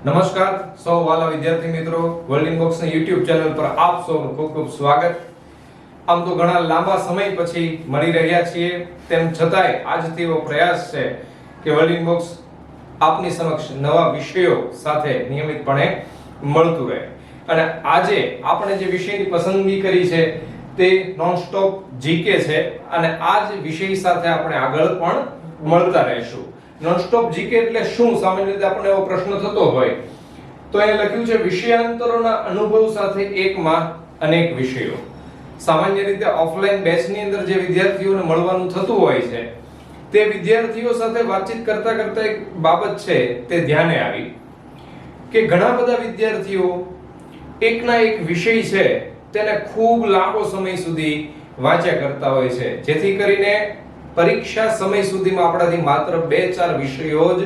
નમસ્કાર સૌ વાલા વિદ્યાર્થી મિત્રો, વર્લ્ડ ઇનબોક્સ ની YouTube ચેનલ પર આપ સૌનું ખૂબ ખૂબ સ્વાગત. આમ તો ઘણા લાંબા સમય પછી મળી રહ્યા છીએ, તેમ છતાંય આજથી એવો પ્રયાસ છે કે વર્લ્ડ ઇનબોક્સ આપની સમક્ષ નવા વિષયો સાથે નિયમિતપણે મળતું રહે. અને આજે આપણે જે વિષયની પસંદગી કરી છે તે નોન સ્ટોપ જીકે છે અને આ જ વિષય સાથે આપણે આગળ પણ મળતા રહીશું. નોન સ્ટોપ જીકે એટલે શું? સામાન્ય રીતે આપણને એવો પ્રશ્ન થતો હોય તો અહીંયા લખ્યું છે વિષયાંતરોના અનુભવ સાથે એકમાં અનેક વિષયો. સામાન્ય રીતે ઓફલાઈન બેચની અંદર જે વિદ્યાર્થીઓને મળવાનું થતું હોય છે તે વિદ્યાર્થીઓ સાથે વાતચીત કરતા કરતા એક બાબત છે તે ધ્યાને આવી કે ઘણા બધા વિદ્યાર્થીઓ એકના એક વિષય છે તેને ખૂબ લાંબો સમય સુધી વાંચ્યા કરતા હોય છે, જેથી કરીને પરીક્ષા સમય સુધીમાં આપણાથી માત્ર 2-4 વિષયો જ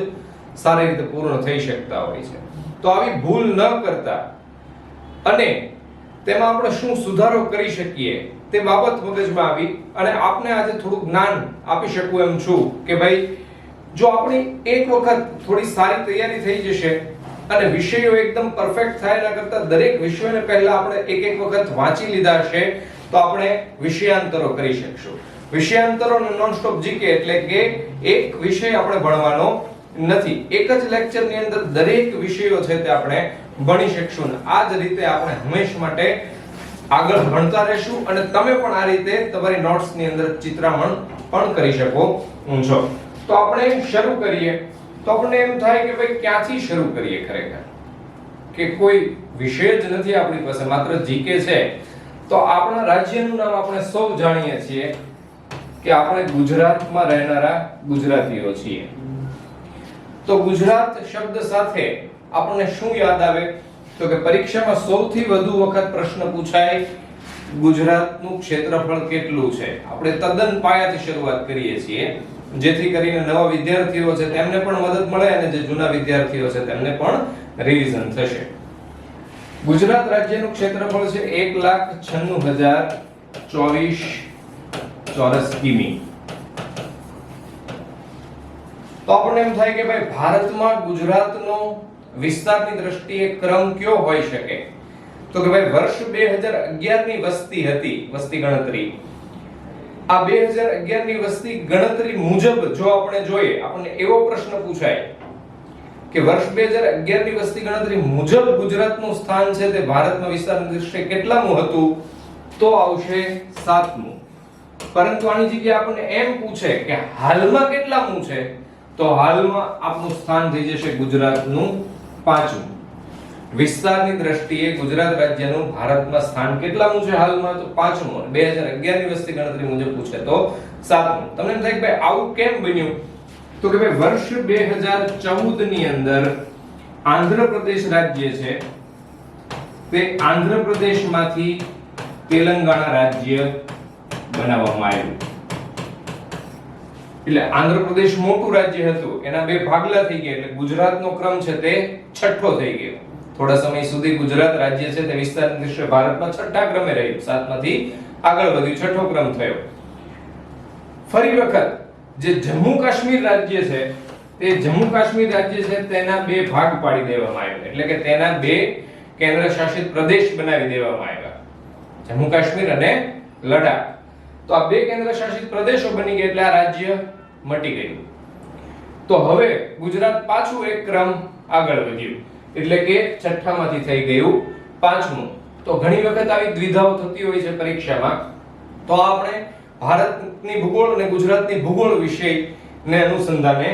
સારી રીતે પૂર્ણ થઈ શકતા હોય છે. તો આવી ભૂલ ન કરતા અને તેમાં આપણે શું સુધારો કરી શકીએ તે બાબત મગજમાં આવી અને આપને આજે થોડું જ્ઞાન આપી શકું એમ છું કે ભાઈ જો આપણી એક વખત થોડી સારી તૈયારી થઈ જશે અને વિષયો એકદમ પરફેક્ટ થાય એના કરતા દરેક વિષયોને પહેલા આપણે એક વખત વાંચી લીધા છે તો આપણે વિષયાંતરો કરી શકશું. વિષયાંતરો અને નોન સ્ટોપ જીકે એટલે કે એક વિષય આપણે ભણવાનો નથી, એક જ લેક્ચરની અંદર દરેક વિષયો છે તે આપણે ભણી શકશું. આ જ રીતે આપણે હંમેશા માટે આગળ ભણતા રહેશું અને તમે પણ આ રીતે તમારી નોટ્સની અંદર ચિત્રામણ પણ કરી શકો છો. તો આપણે શરૂ કરીએ તો આપણને એમ થાય કે ભાઈ ક્યાંથી શરૂ કરીએ? ખરેખર કે કોઈ વિષય જ નથી આપણી પાસે, માત્ર જીકે છે. તો આપણા રાજ્યનું નામ આપણે સૌ જાણીએ છીએ કે આપણે ગુજરાતમાં રહેનારા ગુજરાતીઓ છીએ. તો ગુજરાત શબ્દ સાથે આપણને શું યાદ આવે? તો કે પરીક્ષામાં સૌથી વધુ વખત પ્રશ્ન પૂછાય ગુજરાતનું ક્ષેત્રફળ કેટલું છે. આપણે તદ્દન પાયાથી શરૂઆત કરીએ છીએ જેથી કરીને નવા વિદ્યાર્થીઓ છે તેમને પણ મદદ મળે અને જે જૂના વિદ્યાર્થીઓ છે તેમને પણ રિવિઝન થશે. ગુજરાત રાજ્યનું ક્ષેત્રફળ છે 1,96,024 ચોરસ કિમી. તો આપણને એમ થાય કે ભાઈ ભારતમાં ગુજરાતનો વિસ્તારની દ્રષ્ટિએ ક્રમ કયો હોઈ શકે? તો કે ભાઈ વર્ષ 2011 ની વસ્તી હતી, વસ્તી ગણતરી. આ 2011 ની વસ્તી ગણતરી મુજબ જો આપણે જોઈએ, આપણને એવો પ્રશ્ન પૂછાય કે વર્ષ 2011 ની વસ્તી ગણતરી મુજબ ગુજરાતનું સ્થાન છે તે ભારતમાં વિસ્તારની દ્રષ્ટિએ કેટલામું હતું? તો આવશે 7મું. પરંતુ આની જગ્યાએ આપણને એમ પૂછે કે હાલમાં કેટલામું છે? તો હાલમાં આપનું સ્થાન થઈ જશે ગુજરાતનું 5મું. વિસ્તારની દ્રષ્ટિએ ગુજરાત રાજ્યનું ભારતમાં સ્થાન કેટલામું છે હાલમાં? તો 5મું. 2011 ની વસ્તી ગણતરી મુજબ પૂછે તો 7મું. તમને એમ થાય કે ભાઈ આવું કેમ બન્યું? તો કે ભાઈ વર્ષ 2014 ની અંદર આંધ્રપ્રદેશ રાજ્ય છે તે આંધ્રપ્રદેશમાંથી તેલંગાણા રાજ્ય બનાવવામાં આવ્યું. એટલે આંધ્રપ્રદેશ મોટું રાજ્ય હતું, એના 2 ભાગલા થઈ ગયા એટલે ગુજરાતનો ક્રમ છે તે છઠ્ઠો થઈ ગયો. થોડા સમય સુધી ગુજરાત રાજ્ય છે તે વિસ્તારની દ્રષ્ટિએ ભારતમાં છઠ્ઠા ક્રમે રહ્યું, 7માંથી આગળ વધ્યું, છઠ્ઠો ક્રમ થયો. ફરી વખત જે જમ્મુ કાશ્મીર રાજ્ય છે તે જમ્મુ કાશ્મીર રાજ્ય છે તેના 2 ભાગ પાડી દેવામાં આવ્યા, એટલે કે તેના 2 કેન્દ્ર શાસિત પ્રદેશ બનાવી દેવામાં આવ્યા, જમ્મુ કાશ્મીર અને લડાખ. તો આ 2 કેન્દ્ર શાસિત પ્રદેશો બની ગયા એટલે આ રાજ્ય મટી ગયું. તો હવે ગુજરાત પાછું એક ક્રમ આગળ વધ્યું એટલે કે છઠ્ઠામાંથી થઈ ગયું 5મું. તો ઘણી વખત આવી દ્વિધાઓ થતી હોય છે પરીક્ષામાં. તો આપણે ભારતની ભૂગોળ અને ગુજરાતની ભૂગોળ વિષયને અનુસંધાને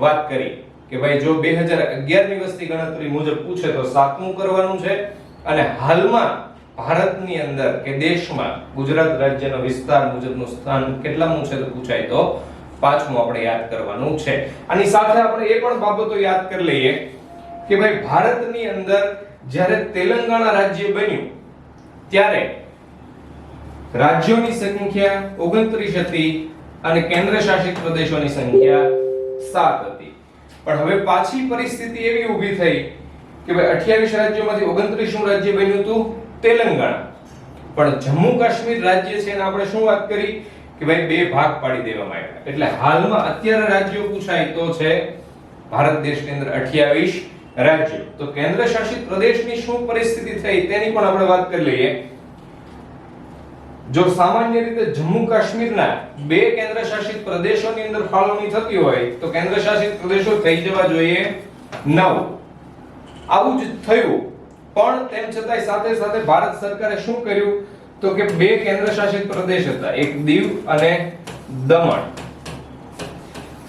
વાત કરી કે ભાઈ જો 2011 ની વસ્તી ગણતરી મુજબ પૂછે તો 7મું કરવાનું છે અને હાલમાં ભારતની અંદર કે દેશમાં ગુજરાત રાજ્યનો વિસ્તાર મુજબનું સ્થાન કેટલામું છે તો પૂછાય તો 5મું આપણે યાદ કરવાનું છે. આની સાથે આપણે એ પણ બાબતો યાદ કરી લઈએ કે ભાઈ ભારતની અંદર જ્યારે તેલંગાણા રાજ્ય બન્યું ત્યારે રાજ્યોની સંખ્યા 29 હતી અને કેન્દ્ર શાસિત પ્રદેશોની સંખ્યા 7 હતી. પણ હવે પાછી પરિસ્થિતિ એવી ઊભી થઈ કે ભાઈ 28 રાજ્યોમાંથી 29મું રાજ્ય બન્યું હતું તેલંગાણા. પણ જમ્મુ કાશ્મીર રાજ્ય છે અને આપણે શું વાત કરી કે ભાઈ 2 ભાગ પાડી દેવામાં આવ્યા. એટલે હાલમાં અત્યારે રાજ્યો પૂછાય તો છે ભારત દેશની અંદર 28 રાજ્યો. તો કેન્દ્ર શાસિત પ્રદેશની શું પરિસ્થિતિ થઈ તેની પણ આપણે વાત કરી લઈએ. જો સામાન્ય રીતે જમ્મુ કાશ્મીરના બે કેન્દ્ર શાસિત પ્રદેશોની અંદર ફાળવણી થતી હોય તો કેન્દ્ર શાસિત પ્રદેશો થઈ જવા જોઈએ 9. આવું જ થયું, પણ તેમ છતાંય સાથે સાથે ભારત સરકારે શું કર્યું તો કે બે કેન્દ્ર શાસિત પ્રદેશ હતા, એક દીવ અને દમણ,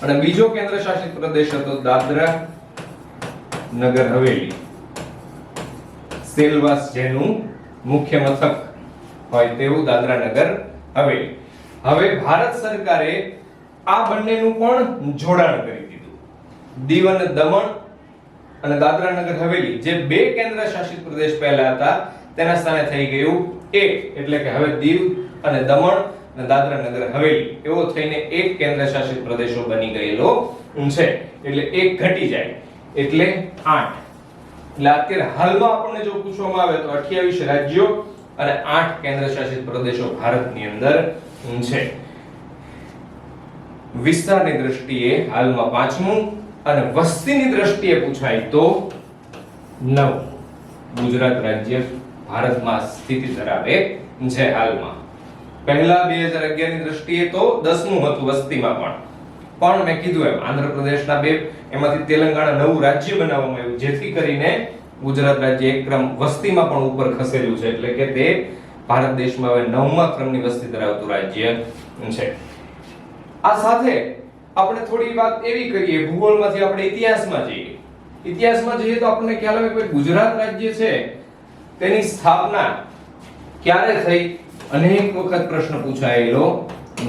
અને બીજો કેન્દ્ર શાસિત પ્રદેશ હતો દાદરા નગર હવેલી, સેલવાસ જેનું મુખ્ય મથક હોય તેવું દાદરા નગર હવેલી. હવે ભારત સરકારે આ બંનેનું પણ જોડાણ કરી દીધું. દીવ અને દમણ અને દાદરા નગર હવેલી જે બે કેન્દ્ર શાસિત પ્રદેશ પહેલા હતા તેના સ્થાને થઈ ગયું એક, એટલે કે હવે દીવ અને દમણ અને દાદરા નગર હવેલી એવો થઈને એક કેન્દ્ર શાસિત પ્રદેશો બની ગયેલો છે. એટલે એક ઘટી જાય એટલે 8. એટલે અત્યારે હાલમાં આપણને જો પૂછવામાં આવે તો 28 રાજ્યો અને 8 કેન્દ્ર શાસિત પ્રદેશો ભારતની અંદર છે. વિસ્તારની દ્રષ્ટિએ હાલમાં 5મું અને વસ્તીની દ્રષ્ટિએ પૂછાય તો 9 ગુજરાત રાજ્ય ભારતમાં સ્થિતિ ધરાવે છે હાલમાં. પહેલા 2011 ની દ્રષ્ટિએ તો 10મું હતું વસ્તીમાં, પણ મેં કીધું એમ આંધ્રપ્રદેશના 2 એમાંથી તેલંગાણા નવું રાજ્ય બનાવવામાં આવ્યું, જેથી કરીને ગુજરાત રાજ્ય એક ક્રમ વસ્તીમાં પણ ઉપર ખસેલું છે, એટલે કે તે ભારત દેશમાં હવે 9મા ક્રમની વસ્તી ધરાવતું રાજ્ય છે. આ સાથે આપણે થોડી વાત એવી કરીએ, ભૂગોળમાંથી આપણે ઇતિહાસમાં જઈએ. ઇતિહાસમાં જઈએ તો આપણને ખ્યાલ આવે કે ગુજરાત રાજ્ય છે તેની સ્થાપના ક્યારે થઈ? અનેક વખત પ્રશ્ન પૂછાયેલો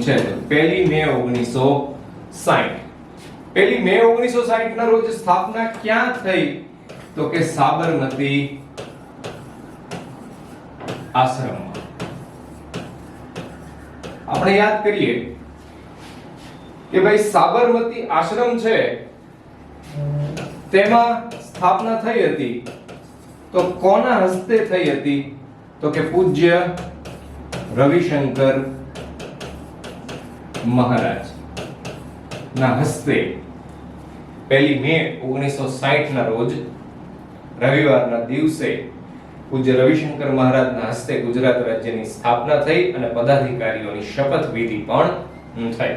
છે. 1 મે 1960. 1 મે 1960 ના રોજ સ્થાપના ક્યાં થઈ? તો કે સાબરમતી આશ્રમમાં. આપણે યાદ કરીએ કે ભાઈ સાબરમતી આશ્રમ છે તેમાં સ્થાપના થઈ હતી, તો કોના હસ્તે થઈ હતી? તો કે પૂજ્ય રવિશંકર મહારાજ ના હસ્તે 1 મે 1960 ના રોજ રવિવારના દિવસે પૂજ્ય રવિશંકર મહારાજના હસ્તે ગુજરાત રાજ્યની સ્થાપના થઈ અને પદાધિકારીઓની શપથ વિધિ પણ થઈ.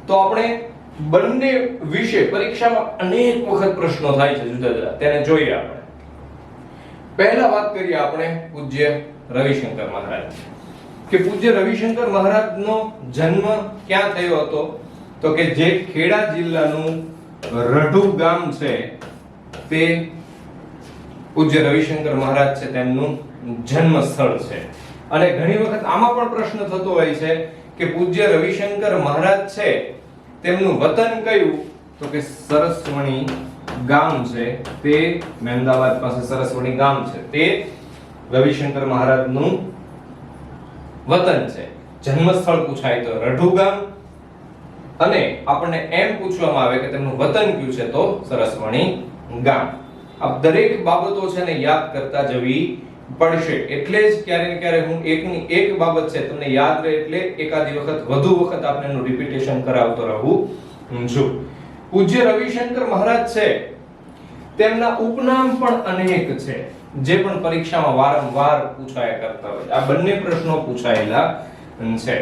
તો આપણે બંને વિશે પરીક્ષામાં અનેક વખત પ્રશ્નો થાય છે જુદા જુદા, તેને જોઈએ આપણે. પહેલા વાત કરીએ આપણે પૂજ્ય રવિશંકર મહારાજ, કે પૂજ્ય રવિશંકર મહારાજનો જન્મ ક્યાં થયો હતો? તો કે જે ખેડા જિલ્લાનું રઢુ ગામ છે તે પૂજ્ય રવિશંકર મહારાજ છે તેમનું જન્મ સ્થળ છે. અને ઘણી વખત આમાં પણ પ્રશ્ન થતો હોય છે કે પૂજ્ય રવિશંકર મહારાજ છે તેમનું વતન કયું? તો કે સરસવણી ગામ છે, તે મહેમદાવાદ પાસે સરસવણી ગામ છે, તે રવિશંકર મહારાજનું વતન છે. જન્મ સ્થળ પૂછાય તો રઢુ ગામ, અને આપણને એમ પૂછવામાં આવે કે તેમનું વતન કયું છે તો સરસવણી ગામ. આ દરેક બાબતો છે ને યાદ કરતા જવી પડશે. એટલે જ ક્યારે ને ક્યારે હું એકની એક બાબત છે તમને યાદ રહે એટલે એકાદી વખત વધુ વખત આપણે એનું રિપીટેશન કરાવતો રહું છું. પૂજ્ય રવિશંકર મહારાજ છે તેમના ઉપનામ પણ અનેક છે જે પણ પરીક્ષામાં વારંવાર પૂછાયા કરતા હોય. આ બંને પ્રશ્નો પૂછાયેલા છે.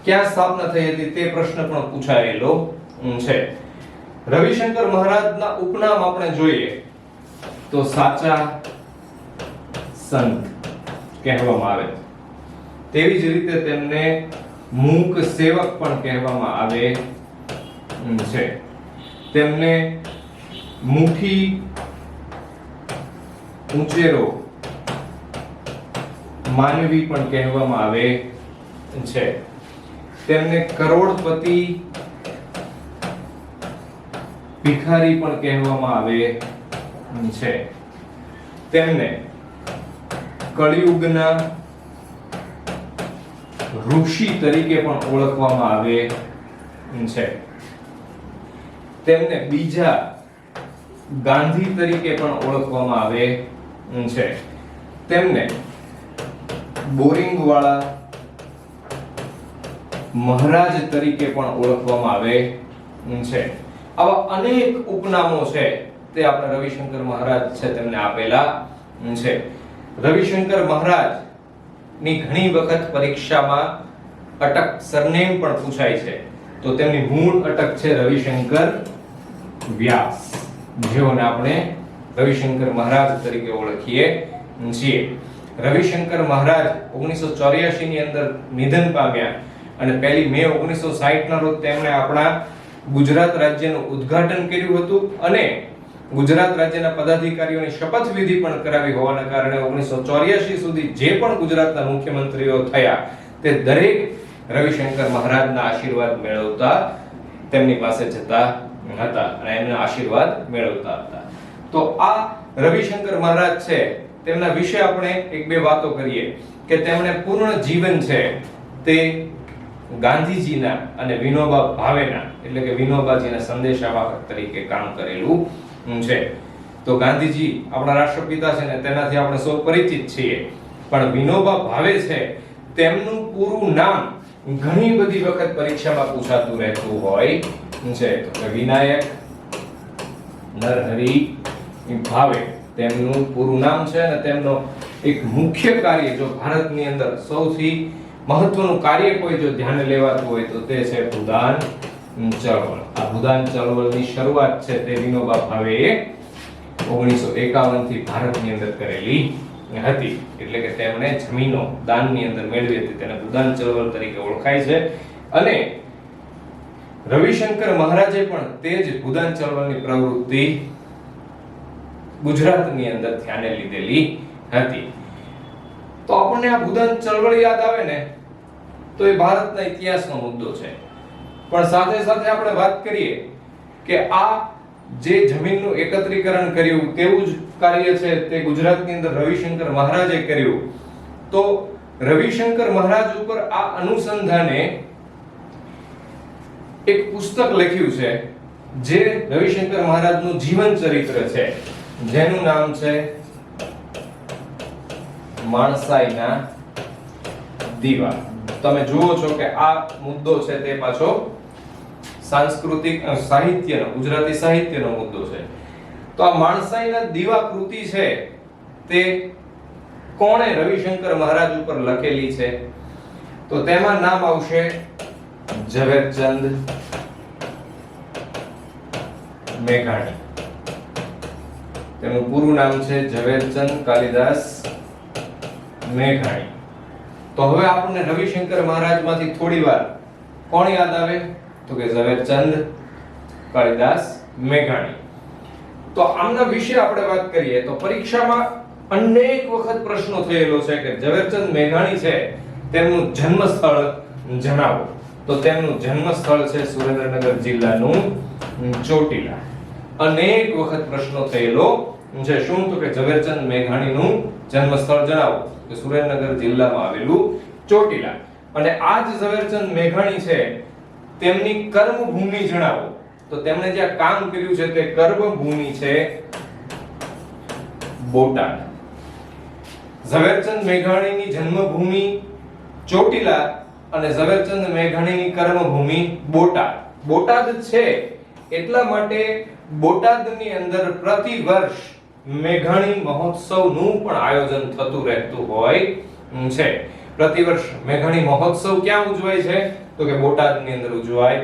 ક્યાં સ્થાપના થઈ હતી તે પ્રશ્ન પણ પૂછાયેલો છે. રવિશંકર મહારાજના ઉપનામ આપણે જોઈએ તો સાચા સંત કહેવામાં આવે, તેવી જ રીતે તેમને મૂક સેવક પણ કહેવામાં આવે છે. તેમને મુઠી ઉંચેરો માનવી પણ કહેવામાં આવે છે. તેમને કરોડપતિ ભિખારી પણ કહેવામાં આવે છે. તેમને કળિયુગના ઋષિ તરીકે પણ ઓળખવામાં આવે છે. તેમને બીજા ગાંધી તરીકે પણ ઓળખવામાં આવે છે. તેમને બોરિંગવાળા મહારાજ તરીકે પણ ઓળખવામાં આવે છે. આવા અનેક ઉપનામો છે તે આપણે રવિશંકર મહારાજ છે તેમને આપેલા છે. રવિશંકર મહારાજ ની ઘણી વખત પરીક્ષામાં અટક સરનેમ પણ પૂછાય છે. તો તેમની મૂળ અટક છે રવિશંકર વ્યાસ, જેઓને આપણે રવિશંકર મહારાજ તરીકે ઓળખીએ છીએ. રવિશંકર મહારાજ 1984 ની અંદર નિધન પામ્યા અને 1 મે 1960 ના રોજ તેમણે આપણા ગુજરાત રાજ્યનું ઉદ્ઘાટન કર્યું હતું અને ગુજરાત રાજ્યના પદાધિકારીઓની શપથવિધિ પણ કરાવી હોવાના કારણે 1984 સુધી જે પણ ગુજરાતના મુખ્યમંત્રીઓ થયા તે દરેક રવિશંકર મહારાજના આશીર્વાદ મેળવતા તેમની પાસે જતા હતા અને એમના આશીર્વાદ મેળવતા હતા. તો આ રવિશંકર મહારાજ છે તેમના વિશે આપણે એક બે વાતો કરીએ કે તેમણે પૂર્ણ જીવન છે તે ગાંધીજીના અને વિનોબા ભાવેના એટલે કે વિનોબાજીના સંદેશાવાહક તરીકે કામ કરેલું છે. તો ગાંધીજી આપણા રાષ્ટ્રપિતા છે ને તેનાથી આપણે સૌ પરિચિત છીએ, પણ વિનોબા ભાવે છે તેમનું પૂરું નામ ઘણી બધી વખત પરીક્ષામાં પૂછાતું રહેતું હોય છે. તો વિનાયક નરહરી ભાવે તેમનું પૂરું નામ છે અને તેમનો એક મુખ્ય કાર્ય જો ભારતની અંદર સૌથી મહત્વનું કાર્ય કોઈ જો ધ્યાન લેવાતું હોય તો તે છે ભૂદાન ચળવળ. આ ભૂદાન ચળવળની શરૂઆત છે તે વિનોબા ભાવેએ 1951 થી ભારતની અંદર કરેલી હતી. એટલે કે તેમણે જમીનો દાનની અંદર મેળવી હતી, તેને ભૂદાન ચળવળ તરીકે ઓળખાય છે. અને રવિશંકર મહારાજે પણ તે જ ભૂદાન ચળવળની પ્રવૃત્તિ ગુજરાતની અંદર ધ્યાને લીધેલી હતી. તો આપણને આ ભૂદાન ચળવળ યાદ આવે ને તો એ ભારતના ઇતિહાસનો મુદ્દો છે. પણ સાથે સાથે આપણે વાત કરીએ કે આ જે જમીનનું એકત્રીકરણ કર્યું તેવું જ કાર્ય છે તે ગુજરાતની અંદર રવિશંકર મહારાજે કર્યું. તો રવિશંકર મહારાજ ઉપર આ અનુસંધાને એક પુસ્તક લખ્યું છે જે રવિશંકર મહારાજનું જીવન ચરિત્ર છે, જેનું નામ છે માણસાઈના દીવા. તમે જુઓ છો કે આ મુદ્દો છે તે પાછો સાંસ્કૃતિક સાહિત્યનો, ગુજરાતી સાહિત્યનો મુદ્દો છે. તો આ માણસાઈના દીવા કૃતિ છે તે કોણે રવિશંકર મહારાજ ઉપર લખેલી છે? તો તેમાં નામ આવશે ઝવેરચંદ મેઘાણી. તેમનું પૂરું નામ છે ઝવેરચંદ કાલિદાસ મેઘાણી. તો હવે આપણને રવિશંકર મહારાજમાંથી થોડીવાર કોણ યાદ આવે? તો કે ઝવેરચંદ કાલિદાસ મેઘાણી. તો આમના વિશે આપણે વાત કરીએ તો પરીક્ષામાં અનેક વખત પ્રશ્નો થયેલો છે કે ઝવેરચંદ મેઘાણી છે તેમનું જન્મ સ્થળ જણાવો. તો તેમનું જન્મ સ્થળ છે સુરેન્દ્રનગર જિલ્લાનું ચોટીલા. અનેક વખત પ્રશ્નો થયેલો છે. શું? તો કે ઝવેરચંદ મેઘાણીનું જન્મ સ્થળ જણાવો. તો સુરેન્દ્રનગર જિલ્લામાં આવેલું ચોટીલા. અને આ જ ઝવેરચંદ મેઘાણી છે તેમની કર્મભૂમિ જણાવો. તો તેમણે જે કામ કર્યું છે તે કર્મભૂમિ છે બોટાદ. ઝવેરચંદ મેઘાણીની જન્મભૂમિ ચોટીલા અને ઝવેરચંદ મેઘાણીની કર્મભૂમિ બોટાદ. બોટાદ છે એટલા માટે બોટાદની અંદર પ્રતિ વર્ષ મેઘાણી મહોત્સવનું પણ આયોજન થતું રહેતું હોય છે. પ્રતિવર્ષ મેઘાણી મહોત્સવ ક્યાં ઉજવાય છે? તો કે બોટાદની અંદર ઉજવાય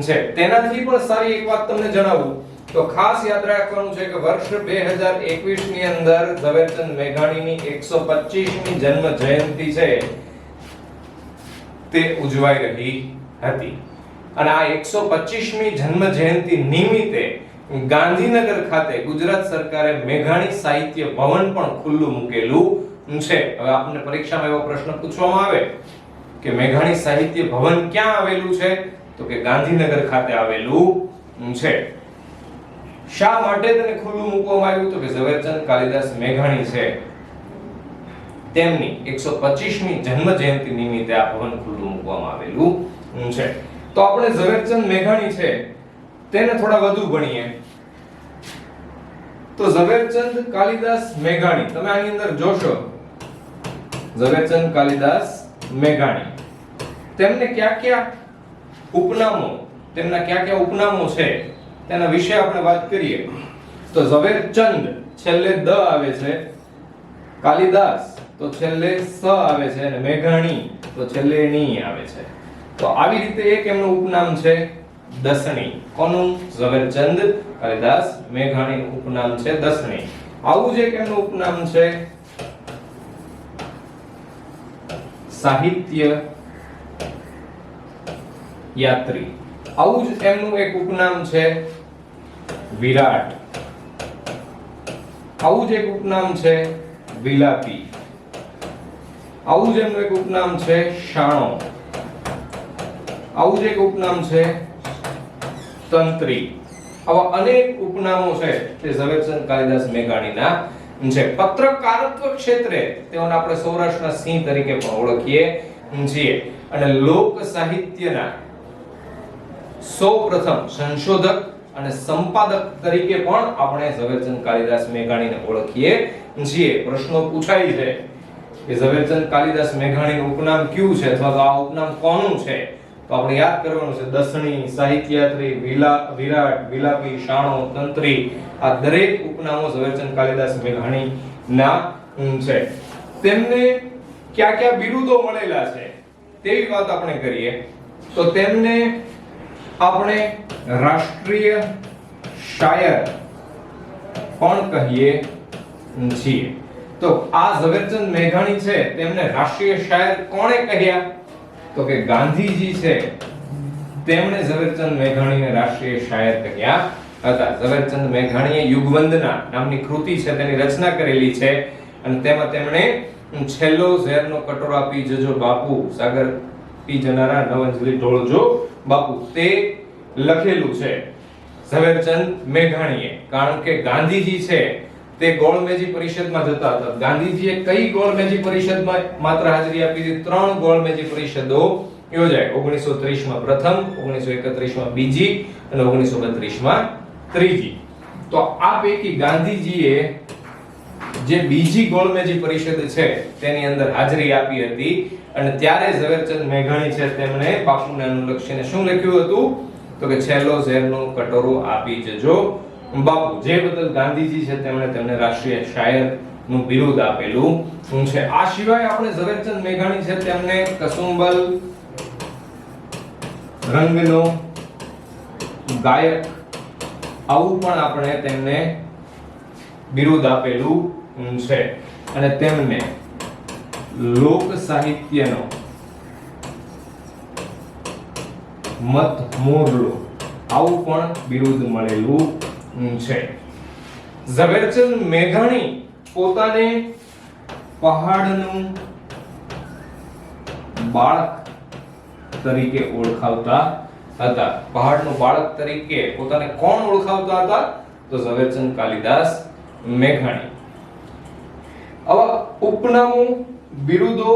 છે. તેનાથી પણ સારી એક વાત તમને જણાવું તો ખાસ યાદ રાખવાનું છે કે વર્ષ 2021 ની અંદર ઝવેરચંદ મેઘાણીની 125મી જન્મ જયંતિ છે તે ઉજવાઈ રહી હતી. અને આ 125મી જન્મ જયંતિ નિમિત્તે ગાંધીનગર ખાતે ગુજરાત સરકારે મેઘાણી સાહિત્ય ભવન પણ ખુલ્લું મૂકેલું છે. હવે આપણને પરીક્ષામાં એવો પ્રશ્ન પૂછવામાં આવે કે મેઘાણી સાહિત્ય ભવન ક્યાં આવેલું છે? તો કે ગાંધીનગર ખાતે આવેલું છે. શા માટે તેને ખુલ્લું મૂકવામાં આવ્યું? તો કે ઝવેરચંદ કાલિદાસ મેઘાણી છે તેમની 125મી જન્મ જયંતિ નિમિત્તે આ ભવન ખુલ્લું મૂકવામાં આવેલું છે. તો આપણે ઝવેરચંદ મેઘાણી છે તેને થોડા વધુ ભણીએ. તો ઝવેરચંદ કાલિદાસ મેઘાણી તમે આની અંદર જોશો ઝવેરચંદ કાલિદાસ મેઘાણી તેમને કયા કયા ઉપનામો છે તેના વિશે આપણે વાત કરીએ તો ઝવેરચંદ છેલ્લે દ આવે છે, કાલિદાસ તો છેલ્લે સ આવે છે અને મેઘાણી તો છેલ્લે ની આવે છે. તો આવી રીતે એક એમનું ઉપનામ છે દસણી. કોનું? ઝવેરચંદ, કાલિદાસ, મેઘાણી નું ઉપનામ છે દસણી. આવું જ એક એમનું ઉપનામ છે સાહિત્ય યાત્રી. આવું જ એમનું એક ઉપનામ છે વિરાટ. આવું જ એક ઉપનામ છે વિલાપી. આવું જ એમનું એક ઉપનામ છે શાણો. આવું જ એક ઉપનામ છે તંત્રી. આવા અનેક ઉપનામો છે તે ઝવેરચંદ, કાલિદાસ, મેઘાણીના છે. પત્રકારત્વ ક્ષેત્રે તેઓને આપણે સૌરાષ્ટ્રના સિંહ તરીકે પણ ઓળખીએ છીએ. અને લોક સાહિત્યના સૌપ્રથમ સંશોધક અને સંપાદક તરીકે પણ આપણે ઝવેરચંદ, કાલિદાસ, મેઘાણીને ઓળખીએ છીએ. પ્રશ્નો પૂછાય છે કે ઝવેરચંદ, કાલિદાસ, મેઘાણીનું ઉપનામ કયું છે અથવા તો આ ઉપનામ કોનું છે? તો આપણે યાદ કરવાનું છે દસણી, સાહિત્યાત્રી, વિરાટ, વિલાપી, શાણો, તંત્રી. આ દરેક ઉપનામો ઝવેરચંદ, કાલિદાસ, મેઘાણી ના છે. તેમને કયા કયા બિરુદો મળેલા છે તેવી વાત આપણે કરીએ તો તેમને આપણે રાષ્ટ્રીય શાયર પણ કહીએ છીએ. તો આ ઝવેરચંદ મેઘાણી છે તેમને રાષ્ટ્રીય શાયર કોણે કહ્યા? તો કે ગાંધીજી છે તેમણે ઝવેરચંદ મેઘાણીને રાષ્ટ્રીય શાયર કહ્યા હતા. ઝવેરચંદ મેઘાણીએ યુગવંદના નામની કૃતિ છે તેની રચના કરેલી છે અને તેમાં તેમણે છેલ્લો ઝેરનો કટોરો આપી જજો બાપુ, સાગર પી જનારા નવંજલી ઢોળજો બાપુ, તે લખેલું છે ઝવેરચંદ મેઘાણીએ. કારણ કે ગાંધીજી છે તે ગોળમેજી પરિષદમાં જતા હતા. ગાંધીજીએ કઈ ગોળમેજી પરિષદમાં માત્ર હાજરી આપી હતી? 3 ગોળમેજી પરિષદો યોજાય. 1930 માં પ્રથમ, 1931 માં બીજી અને 1932 માં ત્રીજી. તો આ પૈકી ગાંધીજીએ જે બીજી ગોળમેજી પરિષદ છે તેની અંદર હાજરી આપી હતી અને ત્યારે ઝવેરચંદ મેઘાણી છે તેમણે બાપુને અનુલક્ષીને શું લખ્યું હતું? તો કે છેલ્લો ઝેરનો કટોરો આપી જજો બાપુ. જે બદલ ગાંધીજી છે તેમને રાષ્ટ્રીય શાયર નું બિરુદ આપેલું છે. આ સિવાય આપણે ઝવેરચંદ મેઘાણી છે તેમને કસુંબલ રંગનો ગાયક આવું પણ આપણે તેમને બિરુદ આપેલું છે. અને તેમને લોક સાહિત્યનો મત મોરલો આવું પણ બિરુદ મળેલું છે. ઝવેરચંદ મેઘાણી પોતાને પહાડનું બાળક તરીકે ઓળખાવતા હતા. પહાડનું બાળક તરીકે પોતાને કોણ ઓળખાવતા હતા? તો ઝવેરચંદ, કાલિદાસ, મેઘાણી. આવા ઉપનામો, બિરુદો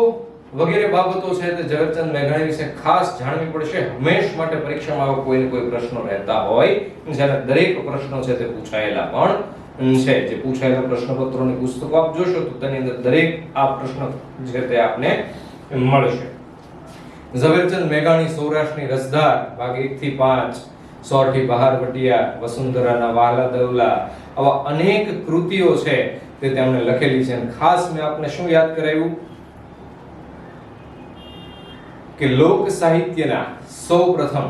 વગેરે બાબતો છે તે ઝવેરચંદ મેઘાણી વિશે ખાસ જાણવી પડશે. હંમેશ માટે પરીક્ષામાં આવા કોઈ ને કોઈ પ્રશ્નો રહેતા હોય જેના દરેક પ્રશ્નો છે તે પૂછાયેલા પણ છે. જે પૂછાયેલા પ્રશ્નપત્રોની પુસ્તકો આપ જોશો તો તેની અંદર દરેક આ પ્રશ્ન છે તે આપને મળશે. ઝવેરચંદ મેઘાણી સૌરાષ્ટ્રની રસધાર ભાગ 1 થી 5, સોરઠી બહારવટિયા, વસુંધરાના વાલા દવલા આવા અનેક કૃતિઓ છે તે તેમણે લખેલી છે. ખાસ મેં આપને શું યાદ કરાવ્યું કે લોક સાહિત્યના સૌપ્રથમ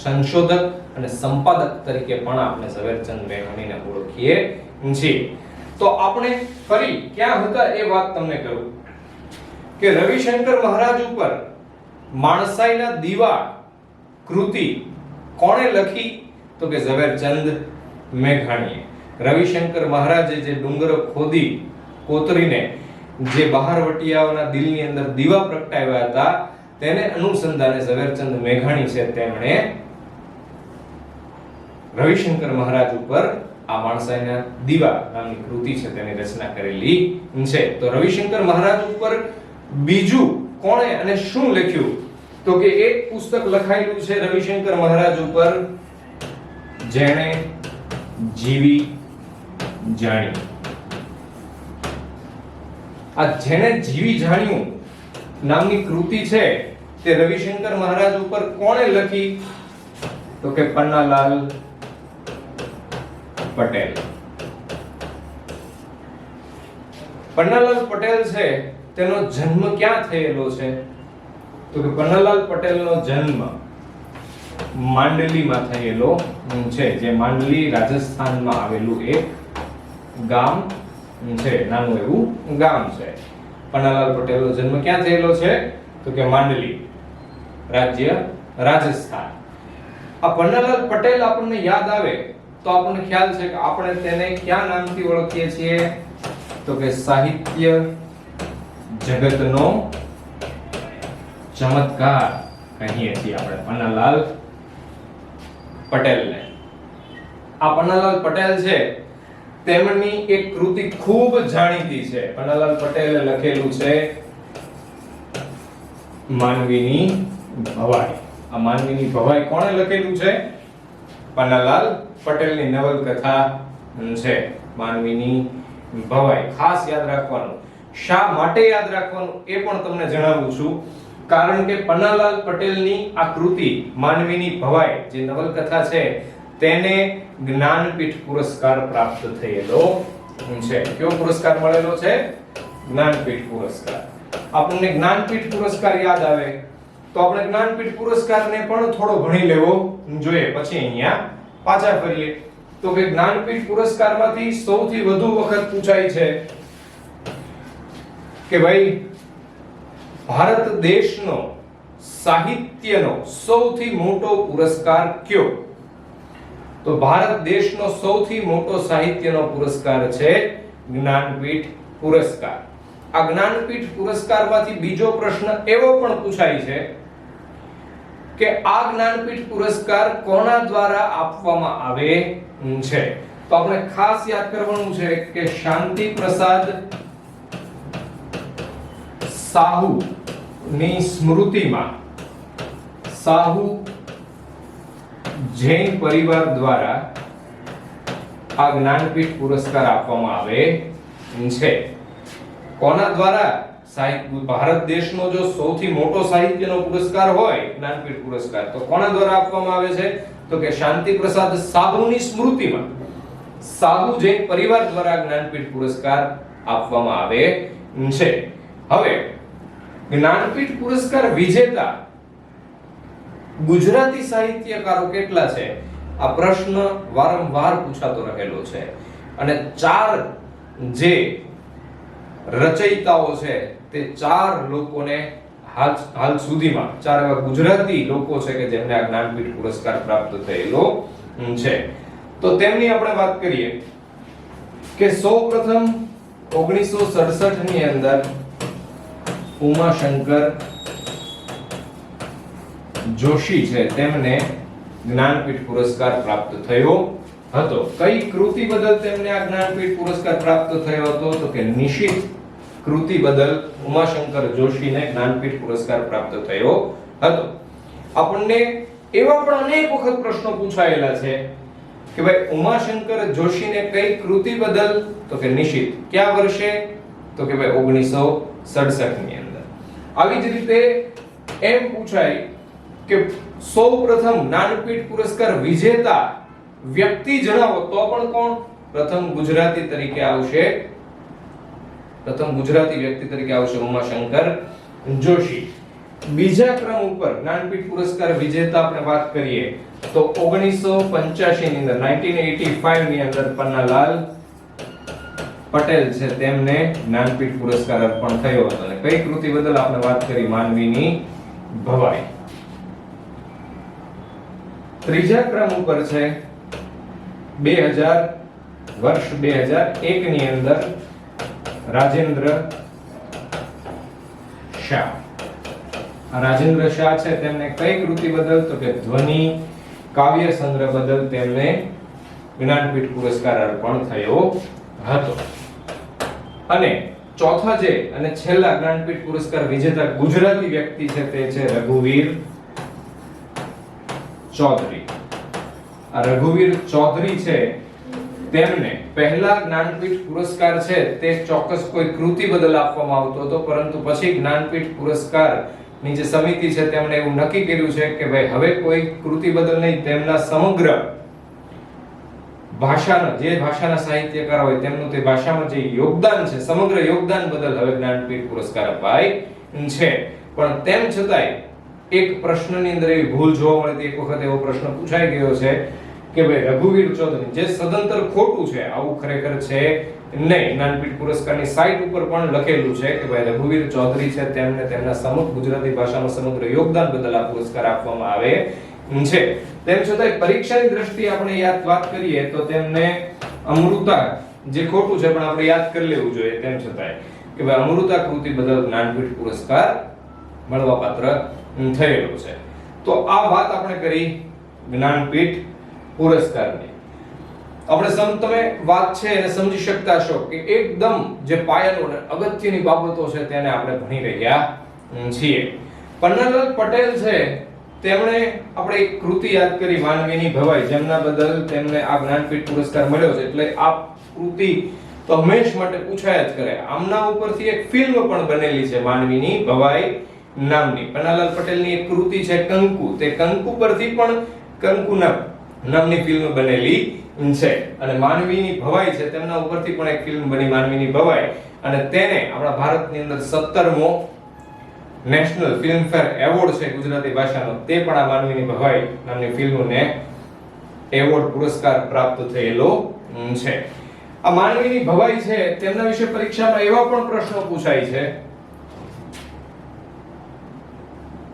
સંશોધક અને સંપાદક તરીકે પણ આપણે ઝવેરચંદ મેઘાણીને ઓળખીએ છીએ. તો આપણે ફરી ક્યાં હતા એ વાત તમને કરું કે રવિશંકર મહારાજ ઉપર માણસાઈના દીવા કૃતિ કોણે લખી? તો કે ઝવેરચંદ મેઘાણીએ. રવિશંકર મહારાજે જે ડુંગર ખોદી કોતરીને જે બહારવટિયાઓના દિલની અંદર દીવા પ્રગટાવ્યા હતા તેને અનુસંધાને ઝવેરચંદ મેઘાણી છે તેમણે રવિશંકર મહારાજ ઉપર આ માણસાઈના દીવા નામની કૃતિ છે તેની રચના કરેલી છે. તો રવિશંકર મહારાજ ઉપર બીજું કોણે અને શું લખ્યું? તો કે એક પુસ્તક લખાયેલું છે રવિશંકર મહારાજ ઉપર, જેણે જીવી જાણ્યું. આ જેણે જીવી જાણ્યું નામની કૃતિ છે તે રવિશંકર મહારાજ ઉપર કોણે લખી? તો કે પન્નાલાલ પટેલ. પન્નાલાલ પટેલ છે તેનો જન્મ ક્યાં થયેલો છે? તો કે પન્નાલાલ પટેલનો જન્મ માંડલીમાં થયેલો છે, જે માંડલી રાજસ્થાનમાં આવેલું એક ગામ છે, નાનું એવું ગામ છે. પન્નાલાલ પટેલનો જન્મ ક્યાં થયેલો છે? તો કે માંડલી, રાજ્ય રાજસ્થાન. આ પન્નાલાલ પટેલ આપણને યાદ આવે તો આપણને ખ્યાલ છે કે આપણે તેને કયા નામથી ઓળખીએ છીએ? તો કે સાહિત્ય જગતનો ચમત્કાર કહીએ છીએ આપણે પન્નાલાલ પટેલને. આ પન્નાલાલ પટેલ છે તેમની એક કૃતિ ખૂબ જાણીતી છે. પન્નાલાલ પટેલે લખેલું છે માનવીની ભવાઈ. આ માનવીની ભવાઈ કોણે લખેલું છે? પન્નાલાલ પટેલની નવલકથા છે માનવીની ભવાઈ. ખાસ યાદ રાખવાનું. શા માટે યાદ રાખવાનું એ પણ તમને જણાવું છું. કારણ કે પન્નાલાલ પટેલની આ કૃતિ માનવીની ભવાઈ જે નવલકથા છે તેને જ્ઞાનપીઠ પુરસ્કાર પ્રાપ્ત થયેલો છે. કયો પુરસ્કાર મળેલો છે? જ્ઞાનપીઠ પુરસ્કાર. આપણને જ્ઞાનપીઠ પુરસ્કાર યાદ આવે તો આપણે જ્ઞાનપીઠ પુરસ્કારને પણ થોડો ભણી લેવો જોઈએ, પછી અહીંયા પાછા ફરીએ. તો કે જ્ઞાનપીઠ પુરસ્કારમાંથી સૌથી વધુ વખત પૂછાય છે કે ભાઈ ભારત દેશનો સાહિત્યનો સૌથી મોટો પુરસ્કાર કયો? તો ભારત દેશનો સૌથી મોટો સાહિત્યનો પુરસ્કાર છે જ્ઞાનપીઠ પુરસ્કાર. આ જ્ઞાનપીઠ પુરસ્કારમાંથી બીજો પ્રશ્ન એવો પણ પૂછાય છે કે આ જ્ઞાનપીઠ પુરસ્કાર કોના દ્વારા આપવામાં આવે છે? તો આપણે ખાસ યાદ કરવાનું છે કે શાંતિ પ્રસાદ સાહુ ની સ્મૃતિમાં સાહુ જૈન પરિવાર દ્વારા આ જ્ઞાનપીઠ પુરસ્કાર આપવામાં આવે છે. કોના દ્વારા? ભારત દેશનો જો સૌથી મોટો સાહિત્યનો પુરસ્કાર હોય જ્ઞાનપીઠ પુરસ્કાર, તો કોના દ્વારા આપવામાં આવે છે? તો કે શાંતિ પ્રસાદ સાહુની સ્મૃતિમાં સાહુ જૈન પરિવાર દ્વારા જ્ઞાનપીઠ પુરસ્કાર આપવામાં આવે છે. હવે જ્ઞાનપીઠ પુરસ્કાર વિજેતા ગુજરાતી સાહિત્યકારો કેટલા છે? આ પ્રશ્ન વારંવાર પૂછાતો રહેલો છે અને 4 જે રચયિતાઓ છે તે 4 લોકોને હાલ સુધીમાં 4 એવા ગુજરાતી લોકો છે કે જેમને આ જ્ઞાનપીઠ પુરસ્કાર પ્રાપ્ત થયેલો છે. તો તેમની આપણે વાત કરીએ કે સૌપ્રથમ 1967 ની અંદર ઉમાશંકર જોશી છે તેમને જ્ઞાનપીઠ પુરસ્કાર પ્રાપ્ત થયો હતો. કઈ કૃતિ બદલ તેમને આ જ્ઞાનપીઠ પુરસ્કાર પ્રાપ્ત થયો હતો? તો કે નિશિત કૃતિ બદલ ઉમાશંકર જોશીને જ્ઞાનપીઠ પુરસ્કાર પ્રાપ્ત થયો હતો. આપણને એવા પણ અનેક વખત પ્રશ્નો પૂછાયેલા છે કે ભાઈ ઉમાશંકર જોશીને કઈ કૃતિ બદલ? તો કે નિશિત. કયા વર્ષે? તો કે ભાઈ 1967 ની અંદર. આવી જ રીતે એમ પૂછાય કે સૌપ્રથમ જ્ઞાનપીઠ પુરસ્કાર વિજેતા વ્યક્તિ જણાવો, તો પણ કોણ? પ્રથમ ગુજરાતી તરીકે આવશે, પ્રથમ ગુજરાતી વ્યક્તિ તરીકે આવશે ઉમાશંકર જોશી. બીજા ક્રમ ઉપર જ્ઞાનપીઠ પુરસ્કાર વિજેતા આપણે વાત કરીએ તો 1985 ની અંદર 1985 ની અંદર પન્નાલાલ પટેલ છે તેમને જ્ઞાનપીઠ પુરસ્કાર અર્પણ થયો હતો. અને કઈ કૃતિ બદલ આપણે વાત કરી? માનવીની ભવાઈ. ત્રીજા ક્રમ ઉપર છે વર્ષ 2001 ની અંદર રાજેન્દ્ર શાહ. રાજેન્દ્ર શાહ છે તેમને કઈ કૃતિ બદલ? તો કે ધ્વનિ કાવ્ય સંગ્રહ બદલ તેમને જ્ઞાનપીઠ પુરસ્કાર અર્પણ થયો હતો. અને ચોથા જે અને છેલ્લા જ્ઞાનપીઠ પુરસ્કાર વિજેતા ગુજરાતી વ્યક્તિ છે તે છે રઘુવીર ચૌધરી. આ રઘુવીર ચૌધરી છે તેમને પહેલા જ્ઞાનપીઠ પુરસ્કાર છે તે ચોક્કસ કોઈ કૃતિ બદલ આપવામાં આવતો હતો, પરંતુ પછી જ્ઞાનપીઠ પુરસ્કાર ની જે સમિતિ છે તેમણે એવું નક્કી કર્યું છે કે ભાઈ હવે કોઈ કૃતિ બદલ નહીં, તેમના સમગ્ર ભાષાના જે ભાષાના સાહિત્યકાર હોય તેમનું તે ભાષામાં જે યોગદાન છે, સમગ્ર યોગદાન બદલ હવે જ્ઞાનપીઠ પુરસ્કાર અપાય છે. પણ તેમ છતાંય એક પ્રશ્નની અંદર એવી ભૂલ જોવા મળી હતી. એક વખત એવો પ્રશ્ન પૂછાઈ ગયો છે કે ભાઈ રઘુવીર ચૌધરી, જે સદંતર ખોટું છે, આવું ખરેખર છે નહીં. જ્ઞાનપીઠ પુરસ્કારની સાઇટ ઉપર પણ લખેલું છે કે ભાઈ રઘુવીર ચૌધરી છે, તેમને તેમના સમગ્ર ગુજરાતી ભાષામાં સમગ્ર યોગદાન બદલ આ પુરસ્કાર આપવામાં આવે છે. તેમ છતાંય પરીક્ષાની દ્રષ્ટિએ આપણે વાત કરીએ તો તેમને અમૃતા, જે ખોટું છે પણ આપણે યાદ કરી લેવું જોઈએ તેમ છતાંય, કે ભાઈ અમૃતા કૃતિ બદલ જ્ઞાનપીઠ પુરસ્કાર મળવાપાત્ર થયેલો છે. તો આ વાત આપણે કરી જ્ઞાનપીઠ પુરસ્કારની. આપણે તમે વાત છે એને સમજી શકતા છો કે એકદમ જે પાયાનો અને અગત્યની બાબતો છે તેને આપણે ભણી રહ્યા છીએ. પન્નાલાલ પટેલ છે, તેમણે આપણે એક કૃતિ યાદ કરી, માનવીની ભવાઈ, જેમના બદલ તેમને આ જ્ઞાનપીઠ પુરસ્કાર મળ્યો છે. એટલે આ કૃતિ તો હંમેશ માટે પૂછાયા જ કરે. આમના ઉપરથી એક ફિલ્મ પણ બનેલી છે, માનવીની ભવાઈ નામની. પન્નાલાલ પટેલની એક કૃતિ છે કંકુ, તે કંકુ પરથી પણ કંકુ નામની ફિલ્મ બનેલી છે. અને માનવીની ભવાઈ છે, તેમના ઉપરથી પણ એક ફિલ્મ બની, માનવીની ભવાઈ. અને તેને આપણા ભારતની અંદર 17મો નેશનલ ફિલ્મફેર એવોર્ડ છે ગુજરાતી ભાષાનો, તે પણ આ માનવીની ભવાઈ નામની ફિલ્મને એવોર્ડ પુરસ્કાર પ્રાપ્ત થયેલો છે. આ માનવીની ભવાઈ છે, તેમના વિશે પરીક્ષામાં એવા પણ પ્રશ્નો પૂછાય છે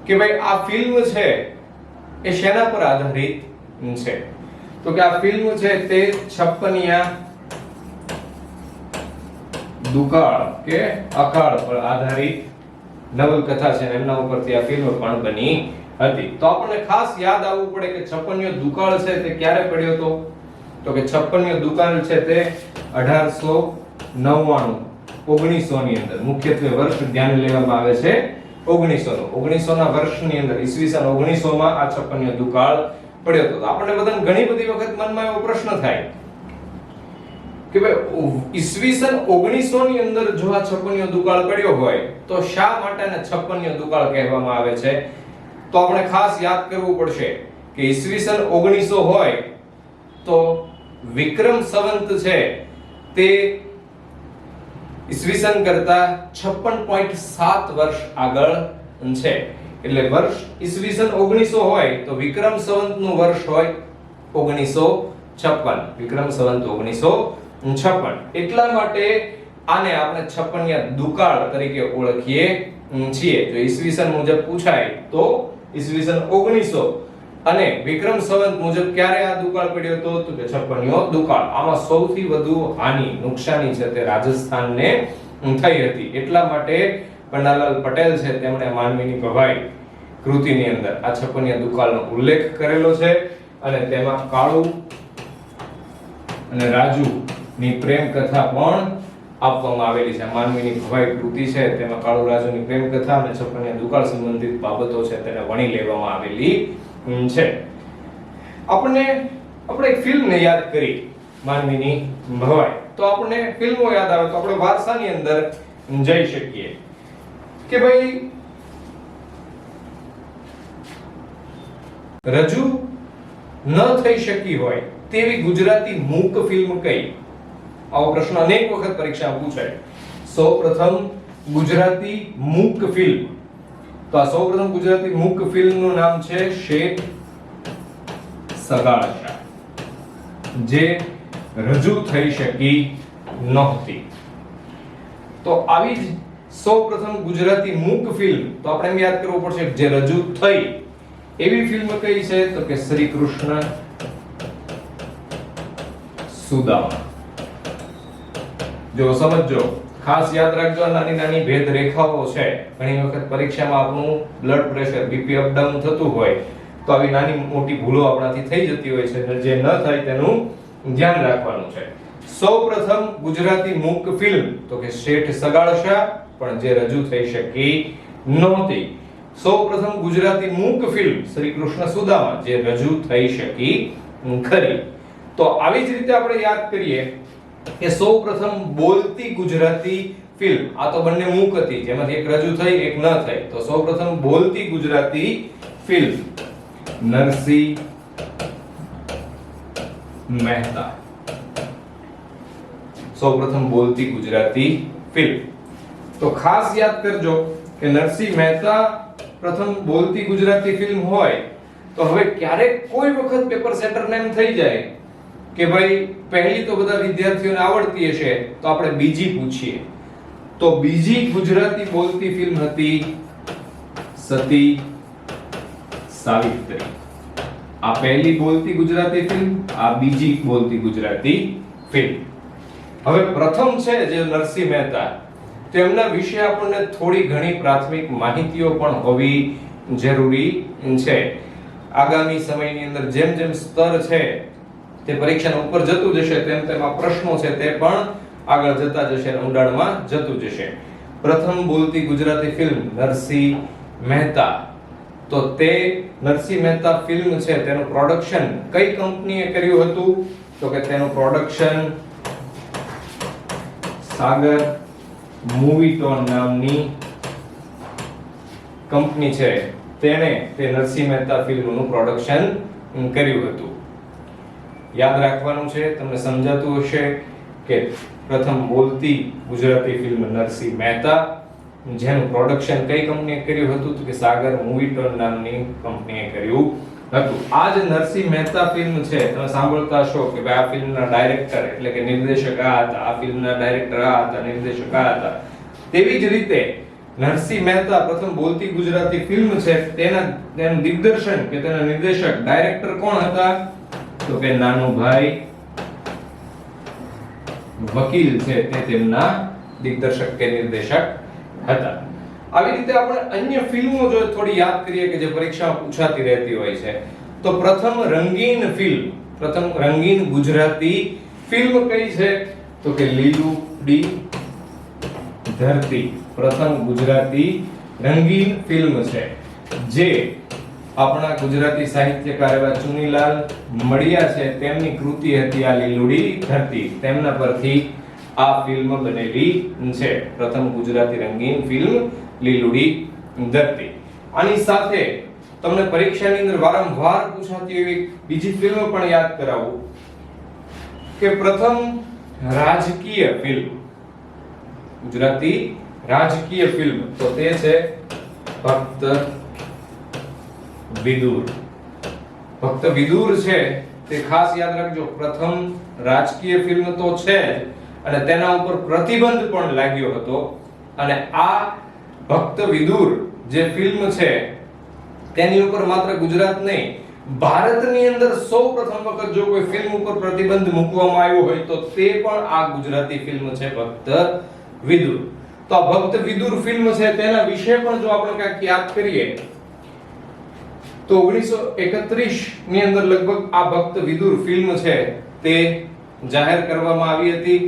કે ભાઈ આ ફિલ્મ છે એ શેના પર આધારિત છે? તો કે આ ફિલ્મ છે તે છપ્પનિયા દુકાળ કે અકાળ પર આધારિત નવલકથા છે, એમના ઉપરથી આ ફિલ્મ પણ બની હતી. તો આપણને ખાસ યાદ આવવું પડે કે છપ્પનિયો દુકાળ છે તે ક્યારે પડ્યો હતો? તો કે છપ્પનિયો દુકાળ છે તે 1899 1900 ની અંદર, મુખ્યત્વે વર્ષ ધ્યાન લેવામાં આવે છે 1900 ના વર્ષની અંદર, ઈસવીસન 1900 માં આ છપ્પનિયો દુકાળ પડ્યો હતો. આપણને બધાને ઘણી બધી વખત મનમાં એવો પ્રશ્ન થાય કે ભાઈ ઈસવીસન 1900 ની અંદર જો આ છપ્પનિયો દુકાળ પડ્યો હોય તો શા માટે આને છપ્પનિયો દુકાળ કહેવામાં આવે છે? તો આપણે ખાસ યાદ કરવું પડશે કે ઈસવીસન 1900 હોય તો વિક્રમ સંવંત છે તે ઈસવીસન કરતા 56.7 વર્ષ આગળ છે. એટલે વર્ષ ઈસવીસન 1900 હોય તો વિક્રમ સંવંતનું વર્ષ હોય 1956. વિક્રમ સંવંત 1956. એટલા માટે આને આપણે છપ્પનિયા દુકાળ તરીકે ઓળખીએ છીએ. જો ઈસવીસન મુજબ પૂછાય તો ઈસવીસન 1900 અને વિક્રમ સંવંત મુજબ ક્યારે આ દુકાળ પડ્યો હતો? તો કે છપ્પનિયો દુકાળ. આમાં સૌથી વધુ હાનિ, નુકસાની છે તે રાજસ્થાનને થઈ હતી. એટલા માટે પન્નાલાલ પટેલ છે, તેમણે માનવીની ભવાઈ કૃતિની અંદર આ છપ્પનિયા દુકાળનો ઉલ્લેખ કરેલો છે. અને તેમાં કાળુ અને રાજુ ની પ્રેમ કથા પણ આપવામાં આવેલી છે. માનવીની ભવાઈ કૃતિ છે, તેમાં કાળુ રાજુની પ્રેમ કથા અને છપ્પનિયા દુકાળ સંબંધિત બાબતો છે તેને વણી લેવામાં આવેલી છે. આપણે એક ફિલ્મને યાદ કરી, માનવીની ભવાઈ, તો આપણને ફિલ્મો યાદ આવે તો આપણે વારસાની અંદર જઈ શકીએ કે ભાઈ રજૂ ન થઈ શકી હોય તેવી ગુજરાતી મૂક ફિલ્મ કઈ? આવો પ્રશ્ન અનેક વખત પરીક્ષામાં પૂછાય. સૌપ્રથમ ગુજરાતી મૂક ફિલ્મ, તો આ સૌપ્રથમ ગુજરાતી મૂક ફિલ્મનું નામ છે શેઠ સગાળશા, જે રજૂ થઈ શકી નહોતી. તો આવી જ સૌપ્રથમ ગુજરાતી મૂક ફિલ્મ, તો આપણે એમ યાદ કરવું પડશે જે રજૂ થઈ એવી ફિલ્મ કઈ છે? તો કે શ્રી કૃષ્ણ સુદામા. જો સમજો, ખાસ યાદ રાખજો, નાની નાની ભેદ રેખાઓ છે. ઘણી વખત પરીક્ષામાં આપણું blood pressure, BP up down થતું હોય તો આવી નાની મોટી ભૂલો આપણાથી થઈ જતી હોય છે, જે ન થાય તેનું ધ્યાન રાખવાનું છે. સૌપ્રથમ ગુજરાતી મૂક ફિલ્મ તો કે શેઠ સગાળશા, પણ જે રજૂ થઈ શકી નહોતી. સૌપ્રથમ ગુજરાતી મૂક ફિલ્મ શ્રી કૃષ્ણ સુદામા, જે રજૂ થઈ શકી ખરી. તો આવી જ રીતે આપણે યાદ કરીએ કે સૌપ્રથમ બોલતી ગુજરાતી ફિલ્મ, આ તો બંને મૂક હતી, જેમાંથી એક રજૂ થઈ એક ન થઈ. તો સૌપ્રથમ બોલતી ગુજરાતી ફિલ્મ નરસિંહ મહેતા. સૌપ્રથમ બોલતી ગુજરાતી ફિલ્મ. તો ખાસ યાદ કરજો કે નરસિંહ મહેતા પ્રથમ બોલતી ગુજરાતી ફિલ્મ હોય તો હવે ક્યારેક કોઈ વખત પેપર સેટરને એમ થઈ જાય કે ભાઈ પહેલી તો બધા વિદ્યાર્થીઓને આવડતી હશે તો આપણે બીજી પૂછીએ. તો બીજી ગુજરાતી બોલતી ફિલ્મ હતી સતી સાવિત્રી. આ પહેલી બોલતી ગુજરાતી ફિલ્મ, આ બીજી બોલતી ગુજરાતી ફિલ્મ. હવે પ્રથમ છે જે નરસિંહ મહેતા, તેમના વિશે આપણને થોડી ઘણી પ્રાથમિક માહિતીઓ પણ હોવી જરૂરી છે. આગામી સમયની અંદર જેમ જેમ સ્તર છે તે પરીક્ષાના ઉપર જતું જશે તેમ તેમ આ પ્રશ્નો છે તે પણ આગળ જતા જશે, ઊંડાણમાં જતું જશે. પ્રથમ બોલતી ગુજરાતી ફિલ્મ નરસિંહ મહેતા. તો તે નરસિંહ મહેતા ફિલ્મ છે તેનું પ્રોડક્શન કઈ કંપનીએ કર્યું હતું? તો કે તેનું પ્રોડક્શન સાગર મૂવીટોન નામની કંપની છે તેણે તે નરસિંહ મહેતા ફિલ્મનું પ્રોડક્શન કર્યું હતું. યાદ રાખવાનું છે, તમને સમજાતું હશે કે પ્રથમ બોલતી ગુજરાતી ફિલ્મ નરસિંહ મહેતા, જેનું પ્રોડક્શન કઈ કંપનીએ કર્યું હતું? તો કે સાગર મૂવીટોન નામની કંપનીએ કર્યું હતું. આ જે નરસિંહ મહેતા ફિલ્મ છે તમે સાંભળતા હશો કે ભાઈ આ ફિલ્મના ડાયરેક્ટર એટલે કે નિર્દેશક આ હતા, આ ફિલ્મના ડાયરેક્ટર આ હતા, નિર્દેશક આ હતા. તેવી જ રીતે નરસિંહ મહેતા પ્રથમ બોલતી ગુજરાતી ફિલ્મ છે તેનું દિગ્દર્શન કે તેના નિર્દેશક ડાયરેક્ટર કોણ હતા? તો કે નાનુભાઈ વકીલ છે તે તેમના દિગ્દર્શક કે નિર્દેશક હતા. આવી રીતે આપણે અન્ય ફિલ્મો જો થોડી યાદ કરીએ કે જે પરીક્ષામાં પૂછાતી રહેતી હોય છે. તો પ્રથમ રંગીન ગુજરાતી ફિલ્મ કઈ છે? તો કે લીલુડી ધરતી. પ્રથમ ગુજરાતી રંગીન ફિલ્મ છે જે આપણા ગુજરાતી સાહિત્યકાર એવા ચુનીલાલ મળિયા છે તેમની કૃતિ હતી આ લીલુડી ધરતી. તેમના પરથી આ ફિલ્મ બનેલી છે. પ્રથમ ગુજરાતી રંગીન ફિલ્મ લીલુડી ધરતી. આની સાથે તમને પરીક્ષાની અંદર વારંવાર પૂછાતી એવી બીજી ફિલ્મ પણ યાદ કરાવું કે પ્રથમ રાજકીય ફિલ્મ, ગુજરાતી રાજકીય ફિલ્મ, તો તે છે ભક્ત વિદુર. ભક્ત વિદુર છે તે ખાસ યાદ રાખજો, પ્રથમ રાજકીય ફિલ્મ તો છે અને તેના ઉપર પ્રતિબંધ પણ લાગ્યો હતો. અને આ ભક્ત વિદુર જે ફિલ્મ છે તેની ઉપર માત્ર ગુજરાત નહીં ભારતની અંદર સૌપ્રથમ વખત જો કોઈ ફિલ્મ ઉપર પ્રતિબંધ મૂકવામાં આવ્યો હોય તો તે પણ આ ગુજરાતી ફિલ્મ છે ભક્ત વિદુર. તો આ ભક્ત વિદુર ફિલ્મ છે તેના વિશે પણ જો આપણે કંઈક યાદ કરીએ તો 1931 ની અંદર લગભગ આ ભક્ત વિદુર ફિલ્મ છે તે જાહેર કરવામાં આવી હતી.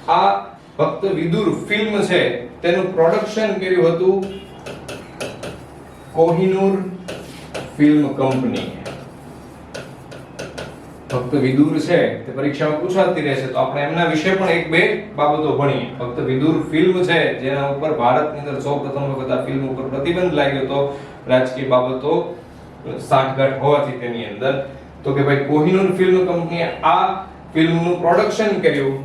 આ ભક્ત વિદુર ફિલ્મ છે તેનું પ્રોડક્શન કર્યું હતું કોહિનૂર ફિલ્મ કંપની. ભક્ત વિદુર છે તે પરીક્ષામાં પૂછાતી રહેશે તો આપણે એમના વિશે પણ એક બે બાબતો ભણીએ. ભક્ત વિદુર ફિલ્મ છે જેના ઉપર ભારતની અંદર સૌપ્રથમ વખત આ ફિલ્મ ઉપર પ્રતિબંધ લાગ્યો હતો રાજકીય બાબતો સાઠગાંઠ હોવાથી તેની અંદર. તો કે ભાઈ કોહિનૂર ફિલ્મ કંપનીએ આ ફિલ્મનું પ્રોડક્શન કર્યું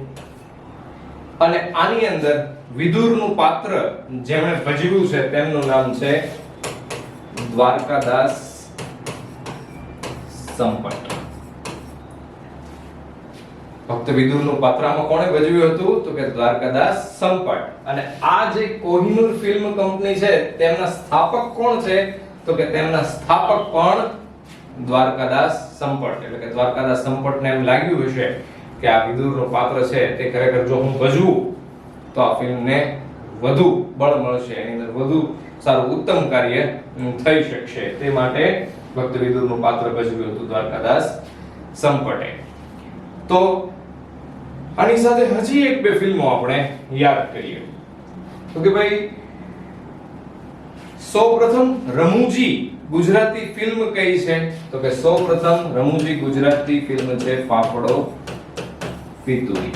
અને આની અંદર વિદુરનું પાત્ર જેમણે ભજવ્યું છે તેમનું નામ છે દ્વારકાદાસ સંપટ. ભક્ત વિદુરનું પાત્ર આમાં કોણે ભજવ્યું હતું? તો કે દ્વારકાદાસ સંપટ. અને આ જે કોહિનૂર ફિલ્મ કંપની છે તેમના સ્થાપક કોણ છે? તો કે તેમના સ્થાપક પણ દ્વારકાદાસ સંપટ. એટલે કે દ્વારકાદાસ સંપટને એમ લાગ્યું હશે કે આ વિદુરનું પાત્ર છે તે ખરેખર જો હું ભજવું તો આ ફિલ્મને વધુ બળ મળશે, એની અંદર વધુ સારું ઉત્તમ કાર્ય થઈ શકશે. તે માટે ભક્ત વિદુરનું પાત્ર ભજવ્યું હતું દ્વારકાદાસ સંપટે. તો આની સાથે હજી એક બે ફિલ્મો આપણે યાદ કરીએ તો કે ભાઈ સૌપ્રથમ રમૂજી ગુજરાતી ફિલ્મ કઈ છે? તો કે સૌપ્રથમ રમૂજી ગુજરાતી ફિલ્મ છે ફાફડો પિતુરી.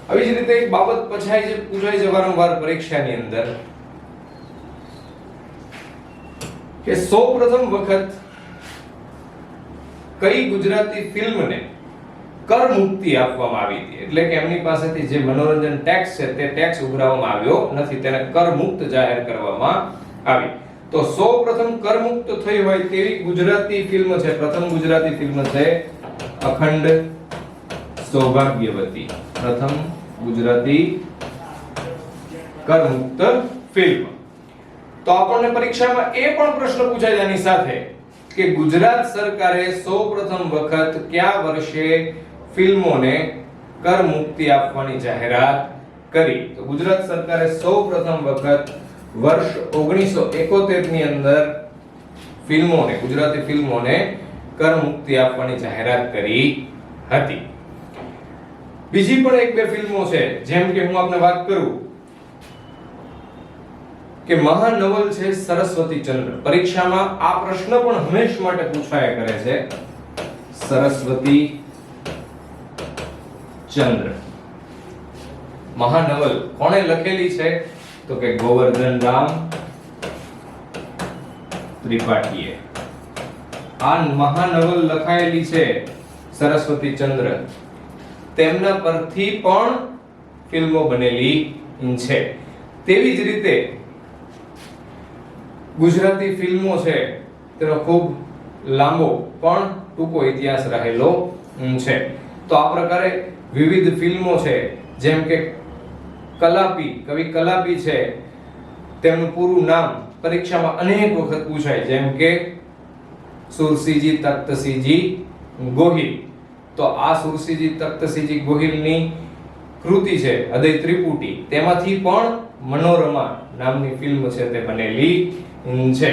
આવી જ રીતે એક બાબત પૂછાય છે વારંવાર પરીક્ષાની અંદર કે સૌપ્રથમ વખત કઈ ગુજરાતી ફિલ્મને કર મુક્તિ આપવામાં આવી હતી, એટલે કે એમની પાસેથી જે મનોરંજન ટેક્સ છે તે ટેક્સ ઉઘરાવવામાં આવ્યો નથી, તેને કર મુક્ત જાહેર કરવામાં આવી. તો સૌપ્રથમ કર મુક્ત થઈ હોય તેવી ગુજરાતી ફિલ્મ છે, પ્રથમ ગુજરાતી ફિલ્મ છે અખંડ સૌભાગ્યવતી. પ્રથમ ગુજરાતી કર મુક્ત ફિલ્મ. તો આપણને પરીક્ષામાં એ પણ પ્રશ્ન પૂછાય આની સાથે કે ગુજરાત સરકારે સૌપ્રથમ વખત કયા વર્ષે ફિલ્મોને કર મુક્તિ આપવાની જાહેરાત કરી? તો ગુજરાત સરકારે સૌપ્રથમ વખત વર્ષ 1971 ની અંદર ફિલ્મોને, ગુજરાતી ફિલ્મોને કર મુક્તિ આપવાની જાહેરાત કરી હતી. બીજી પણ એક બે ફિલ્મો છે, જેમ કે હું આપને વાત કરું કે મહાનવલ છે સરસ્વતી ચંદ્ર. પરીક્ષામાં આ પ્રશ્ન પણ હંમેશ માટે પૂછાયા કરે છે. સરસ્વતી ચંદ્ર મહાનવલ કોણે લખેલી છે? તો કે ગોવર્ધન રામ ત્રિપાઠીએ. આ મહાનવલ લખાયેલી છે સરસ્વતી ચંદ્ર, તેમના પરથી પણ ફિલ્મો બનેલી છે. તેવી જ રીતે ગુજરાતી ફિલ્મો છે તેનો ખૂબ લાંબો પણ ટૂંકો ઇતિહાસ રહેલો છે. તો આ પ્રકારે વિવિધ ફિલ્મો છે, જેમ કે કલાપી, કવિ કલાપી છે, તેમનું પૂરું નામ પરીક્ષામાં અનેક વખત પૂછાય, જેમ કે સુરસીજી તખ્તસિંહજી ગોહિલ. તો આ સુરસીજી તખ્તસિંહજી ગોહિલની કૃતિ છે હૃદય ત્રિપુટી, તેમાંથી પણ મનોરમા નામની ફિલ્મ છે તે બનેલી છે.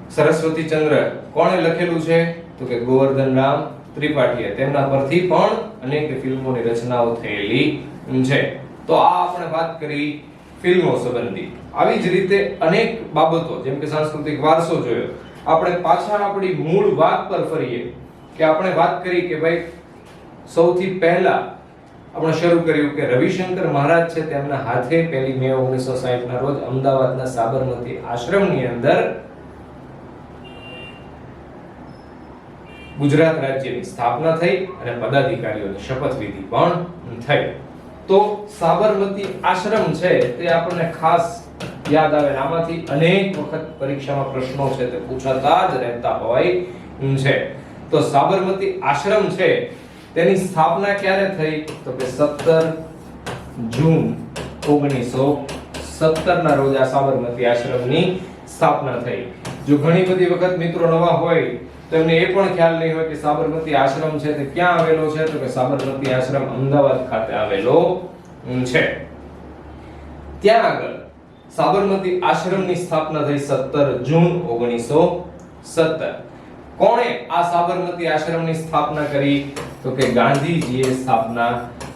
સરસ્વતી ચંદ્ર કોણે લખેલું છે? તો કે ગોવર્ધન રામ ત્રિપાઠીએ. તેમના પરથી પણ અનેક ફિલ્મોની રચનાઓ થયેલી છે. તો આ આપણે વાત કરી ફિલ્મો સંબંધી. આવી જ રીતે અનેક બાબતો, જેમ કે સાંસ્કૃતિક વારસો જોયો. આપણે પાછા આપણી મૂળ વાત પર ફરીએ કે આપણે વાત કરી કે ભાઈ સૌથી પહેલા આપણે શરૂ કર્યું કે રવિશંકર મહારાજ છે તેમના હાથે 1 મે 1960 ના રોજ અમદાવાદના સાબરમતી આશ્રમની અંદર ગુજરાત રાજ્યની સ્થાપના થઈ અને પદાધિકારીઓની શપથવિધિ પણ થઈ. તો સાબરમતી આશ્રમ છે તે આપણને ખાસ યાદ આવે. આમાંથી અનેક વખત પરીક્ષામાં પ્રશ્નો છે તે પૂછાતા જ રહેતા હોય છે. તો સાબરમતી આશ્રમ છે તેની સ્થાપના ક્યારે થઈ? તો કે 17 જૂન 1917 ના રોજ આ સાબરમતી આશ્રમની સ્થાપના થઈ. જો ઘણી બધી વખત મિત્રો નવા હોય તો એમને એ પણ ખ્યાલ નહીં હોય કે સાબરમતી આશ્રમ છે તે ક્યાં આવેલો છે? તો કે સાબરમતી આશ્રમ અમદાવાદ ખાતે આવેલો છે. ત્યાં આગળ સાબરમતી આશ્રમની સ્થાપના થઈ 17 જૂન 1917. કોણે આ સાબરમતી આશ્રમની સ્થાપના કરી? તો કે ગાંધીજીએ સ્થાપના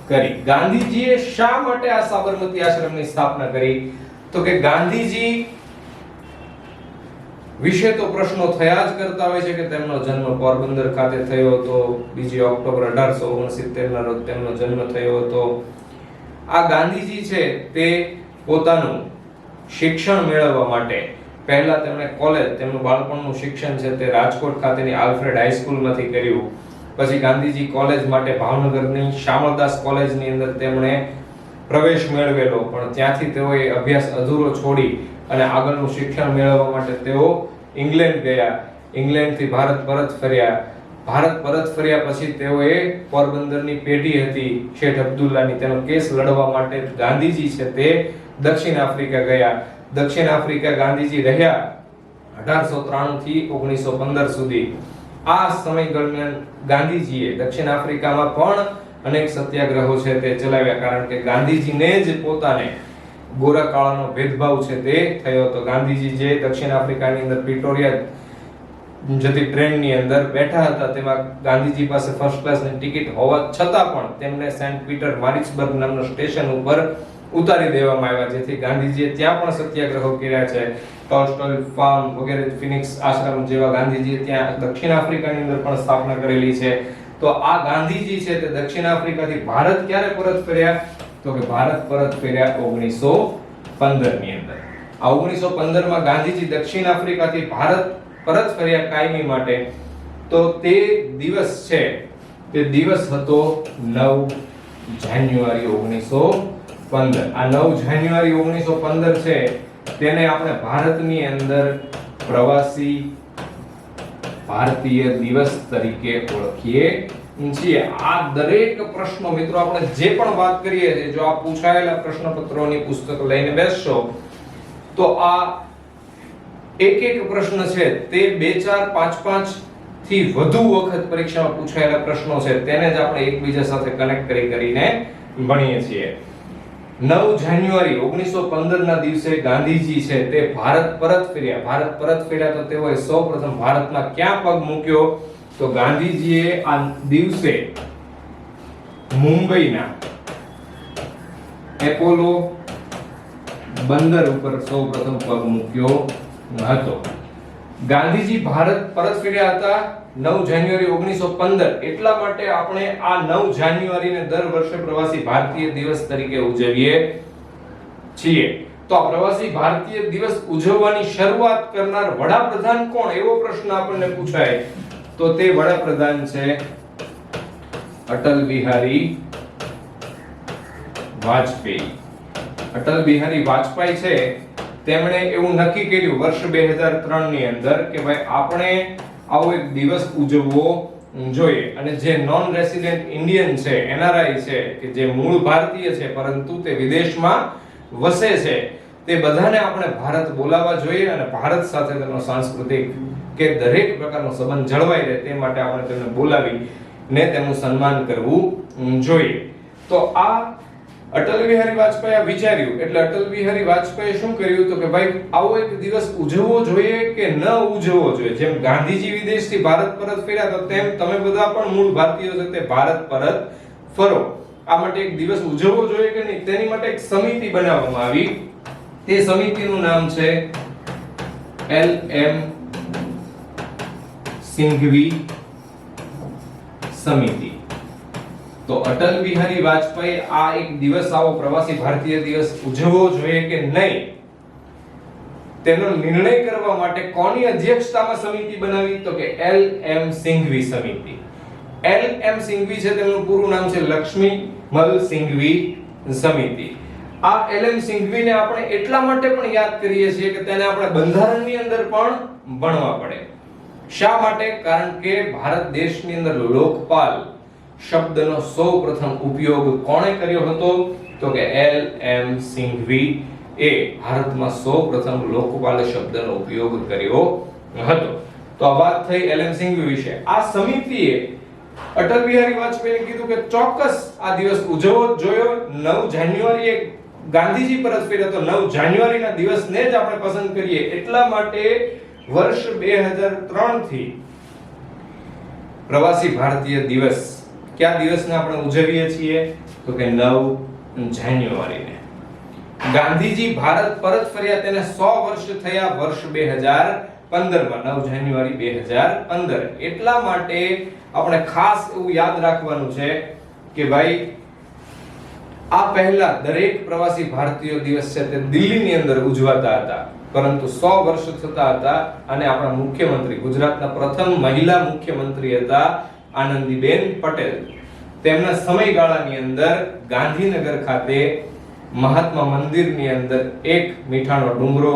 કરી. ગાંધીજીએ શા માટે આ સાબરમતી આશ્રમની સ્થાપના કરી? તો કે ગાંધીજી વિશે તો પ્રશ્નો થયા જ કરતા હોય છે કે તેમનો જન્મ પોરબંદર ખાતે થયો હતો, 2 ઓક્ટોબર 1869 ના રોજ તેમનો જન્મ થયો હતો. આ ગાંધીજી છે તે પોતાનું શિક્ષણ મેળવવા માટે પહેલા તેમણે કોલેજ, તેમનું બાળપણનું શિક્ષણ છે તે રાજકોટ ખાતેની આલ્ફ્રેડ હાઈસ્કૂલમાંથી કર્યું. પછી ગાંધીજી કોલેજ માટે ભાવનગરની શામળદાસ કોલેજની અંદર તેમણે પ્રવેશ મેળવેલો, પણ ત્યાંથી તેઓએ અભ્યાસ અધૂરો છોડી અને આગળનું શિક્ષણ મેળવવા માટે તેઓ ઇંગ્લેન્ડ ગયા. ઇંગ્લેન્ડથી ભારત પરત ફર્યા. ભારત પરત ફર્યા પછી તેઓએ પોરબંદરની પેઢી હતી શેઠ અબ્દુલ્લાની, તેનો કેસ લડવા માટે ગાંધીજી છે તે દક્ષિણ આફ્રિકા ગયા. દક્ષિણ આફ્રિકા ગાંધીજી રહ્યા 1893 થી 1915 સુધી. આ સમય દરમિયાન ગાંધીજીએ દક્ષિણ આફ્રિકામાં પણ અનેક સત્યાગ્રહો છે તે ચલાવ્યા, કારણ કે ગાંધીજીને જ પોતાને ગોરા કાળાનો ભેદભાવ છે તે થયો હતો. ગાંધીજી જે દક્ષિણ આફ્રિકાની અંદર પ્રિટોરિયા જતી ટ્રેનની અંદર બેઠા હતા, તેમાં ગાંધીજી પાસે ફર્સ્ટ ક્લાસની ટિકિટ હોવા છતાં પણ તેમને સેન્ટ પીટર મારિટ્સબર્ગ નામના સ્ટેશન ઉપર ઉતારી દેવામાં આવ્યા, જેથી ગાંધીજીએ ત્યાં પણ સત્યાગ્રહો કર્યા છે. ટોલ્સ્ટોય ફાર્મ વગેરે, ફિનિક્સ આશ્રમ જેવા ગાંધીજીએ ત્યાં દક્ષિણ આફ્રિકાની અંદર પણ સ્થાપના કરેલી છે. તો આ ગાંધીજી છે તે દક્ષિણ આફ્રિકાથી ભારત ક્યારે પરત ફર્યા? તો કે ભારત પરત ફર્યા 1915 ની અંદર. આ 1915 માં ગાંધીજી દક્ષિણ આફ્રિકાથી ભારત પરત ફર્યા કાયમી માટે. તો તે દિવસ છે તે દિવસ હતો 9 જાન્યુઆરી 1915. આ 9 જાન્યુઆરી 1915 છે તેને આપણે ભારતની અંદર પ્રવાસી ભારતીય દિવસ તરીકે ઓળખીએ છીએ. આ દરેક પ્રશ્નો મિત્રો આપણે જે પણ વાત કરીએ છીએ, જો આ પૂછાયેલા પ્રશ્નપત્રોની પુસ્તક લઈને બેસશો તો આ એક પ્રશ્ન છે તે 2 4 5 5 થી વધુ વખત પરીક્ષામાં પૂછાયેલા પ્રશ્નો છે તેને જ આપણે એકબીજા સાથે કનેક્ટ કરીને ભણીએ છીએ. 9 જાન્યુઆરી 1915 ના દિવસે ગાંધીજી છે તે ભારત પરત ફર્યા તો તેઓએ સૌપ્રથમ ભારતમાં ક્યાં પગ મૂક્યો? તો ગાંધીજીએ આ દિવસે મુંબઈના એપોલો બંદર ઉપર સૌપ્રથમ પગ મૂક્યો હતો. ગાંધીજી ભારત પરત ફર્યા હતા 9 જાન્યુઆરી 1915. એટલા માટે આપણે આ 9 જાન્યુઆરીને દર વર્ષે પ્રવાસી ભારતીય દિવસ તરીકે ઉજવીએ છીએ. તો આ પ્રવાસી ભારતીય દિવસ ઉજવવાની શરૂઆત કરનાર વડાપ્રધાન કોણ? એવો પ્રશ્ન આપણને પૂછાય તો તે વડાપ્રધાન છે અટલ બિહારી વાજપેયી. અટલ બિહારી વાજપેયી છે તેમણે એવું નક્કી કર્યું વર્ષ 2003 ની અંદર કે ભાઈ આપણે આવો એક દિવસ ઉજવવો જોઈએ અને જે નોન રેસિડેન્ટ ઇન્ડિયન છે, એનઆરઆઈ છે, કે જે મૂળ ભારતીય છે પરંતુ તે વિદેશમાં વસે છે, તે બધાને આપણે ભારત બોલાવવા જોઈએ અને ભારત સાથે તેનો સાંસ્કૃતિક કે દરેક પ્રકારનો સંબંધ જળવાઈ રહે તે માટે આપણે તેમને બોલાવીને તેમનું સન્માન કરવું જોઈએ. તો આ અટલ બિહારી વાજપેયી વિચાર્યું એટલે અટલ બિહારી વાજપેયી શું કર્યું તો કે ભાઈ આવો એક દિવસ ઉજવવો જોઈએ કે ન ઉજવવો જોઈએ? જેમ ગાંધીજી વિદેશથી ભારત પરત ફર્યા તો તેમ તમે બધા પણ મૂળ ભારતીયો છો તે ભારત પરત ફરો. આ માટે એક દિવસ ઉજવવો જોઈએ કે નહીં તેની માટે એક સમિતિ બનાવવામાં આવી. તે સમિતિનું નામ છે LM સિંઘવી સમિતિ. તો અટલ બિહારી વાજપેયી આ એક દિવસ આવો પ્રવાસી ભારતીય દિવસ ઉજવવો જોઈએ કે નહીં તેનો નિર્ણય કરવા માટે કોની અધ્યક્ષતામાં સમિતિ બનાવી? તો કે LM સિંઘવી સમિતિ. LM સિંઘવી છે તેમનું પૂરું નામ છે લક્ષ્મીમલ સિંઘવી સમિતિ. આ LM સિંઘવીને આપણે એટલા માટે પણ યાદ કરીએ છીએ કે તેને આપણે બંધારણની અંદર પણ ભણવા પડે. શા માટે? કારણ કે ભારત દેશની અંદર લોકપાલ શબ્દનો સૌપ્રથમ ઉપયોગ કોણે કર્યો હતો? તો કે LM સિંઘવી એ ભારતમાં સૌપ્રથમ લોકપાલ શબ્દનો ઉપયોગ કર્યો હતો. તો આ વાત થઈ LM સિંઘવી વિશે. આ સમિતિએ અટલ બિહારી વાજપેયીને કીધું કે ચોક્કસ આ દિવસ ઉજવવો જોઈએ. 9 જાન્યુઆરીએ ગાંધીજી પરત ફર્યા તો 9 જાન્યુઆરીના દિવસને જ આપણે પસંદ કરીએ. એટલા માટે વર્ષ 2003 થી પ્રવાસી ભારતીય દિવસ કયા દિવસને આપણે ઉજવીએ છીએ? તો કે 9 જાન્યુઆરીને. ગાંધીજી ભારત પરત ફર્યા તેને 100 વર્ષ થયા વર્ષ 2015 માં 9 જાન્યુઆરી 2015. એટલા માટે આપણે ખાસ એવું યાદ રાખવાનું છે કે ભાઈ આ પહેલા દરેક પ્રવાસી ભારતીય દિવસ છે તે દિલ્હીની અંદર ઉજવાતા હતા પરંતુ 100 વર્ષ થતા હતા અને આપણા મુખ્યમંત્રી ગુજરાતના પ્રથમ મહિલા મુખ્યમંત્રી હતા આનંદીબેન પટેલ. તેમના સમયગાળાની અંદર ગાંધીનગર ખાતે મહાત્મા મંદિરની અંદર એક મીઠાનો ડુંગરો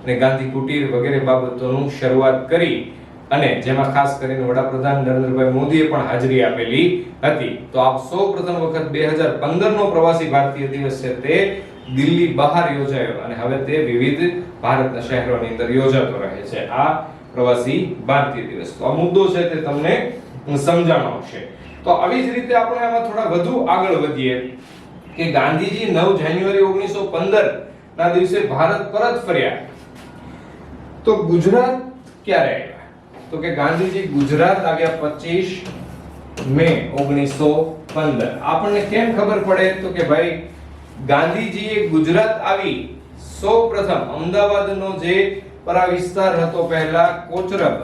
અને ગાંધી કુટીર વગેરે બાબતોનું શરૂઆત કરી અને જેમાં ખાસ કરીને વડાપ્રધાન નરેન્દ્રભાઈ મોદીએ પણ હાજરી આપેલી હતી. તો આ સૌપ્રથમ વખત 2015 નો પ્રવાસી ભારતીય દિવસ છે તે દિલ્હી બહાર યોજાયો અને હવે તે વિવિધ ભારતના શહેરોની અંદર યોજાતો રહે છે આ પ્રવાસી ભારતીય દિવસ. તો આ મુદ્દો છે તે તમને સમજાણો હશે. તો આવી જ રીતે આપણે આમાં થોડા વધુ આગળ વધીએ કે ગાંધીજી 9 જાન્યુઆરી 1915 ના દિવસે ભારત પરત ફર્યા તો ગુજરાત ક્યારે આવ્યા? તો કે ગાંધીજી ગુજરાત આવ્યા 25 મે 1915. આપણને કેમ ખબર પડે? તો કે ભાઈ ગાંધીજીએ ગુજરાત આવી સૌપ્રથમ અમદાવાદનો જે પરા વિસ્તાર હતો પહેલા કોચરબ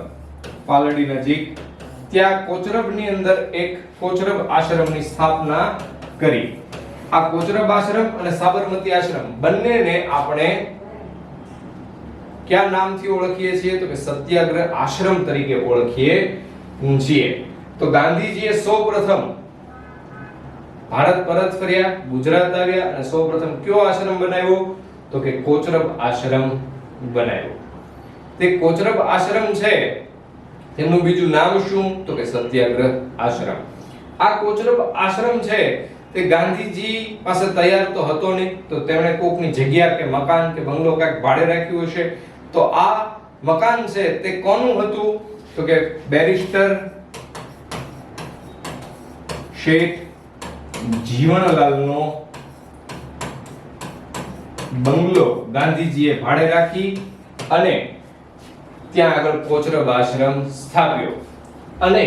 પાલડી નજીક, ત્યાં કોચરબની અંદર એક કોચરબ આશ્રમની સ્થાપના કરી. આ કોચરબ આશ્રમ અને સાબરમતી આશ્રમ બંનેને આપણે કયા નામથી ઓળખીએ છીએ? તો કે સત્યાગ્રહ આશ્રમ તરીકે ઓળખીએ છીએ. તો ગાંધીજીએ સૌપ્રથમ ભારત પરત ફર્યા, ગુજરાત આવ્યા અને સૌપ્રથમ કયો આશ્રમ બનાવ્યો? તો કે કોચરબ આશ્રમ બનાવ્યો. તે કોચરબ આશ્રમ છે તેમનું બીજું નામ શું? તો કે સત્યાગ્રહ આશ્રમ. આ કોચરબ આશ્રમ છે તે ગાંધીજી પાસે તૈયાર તો હતો નહીં, તો તેમણે કોકની જગ્યા કે મકાન કે બંગલો કાંઈક ભાડે રાખ્યું હશે. તો આ મકાન છે તે કોનું હતું? તો કે બેરિસ્ટર શેઠ જીવનલાલનો બંગલો ગાંધીજીએ ભાડે રાખી અને ત્યાં આગળ કોચરબ આશ્રમ સ્થાપ્યો. અને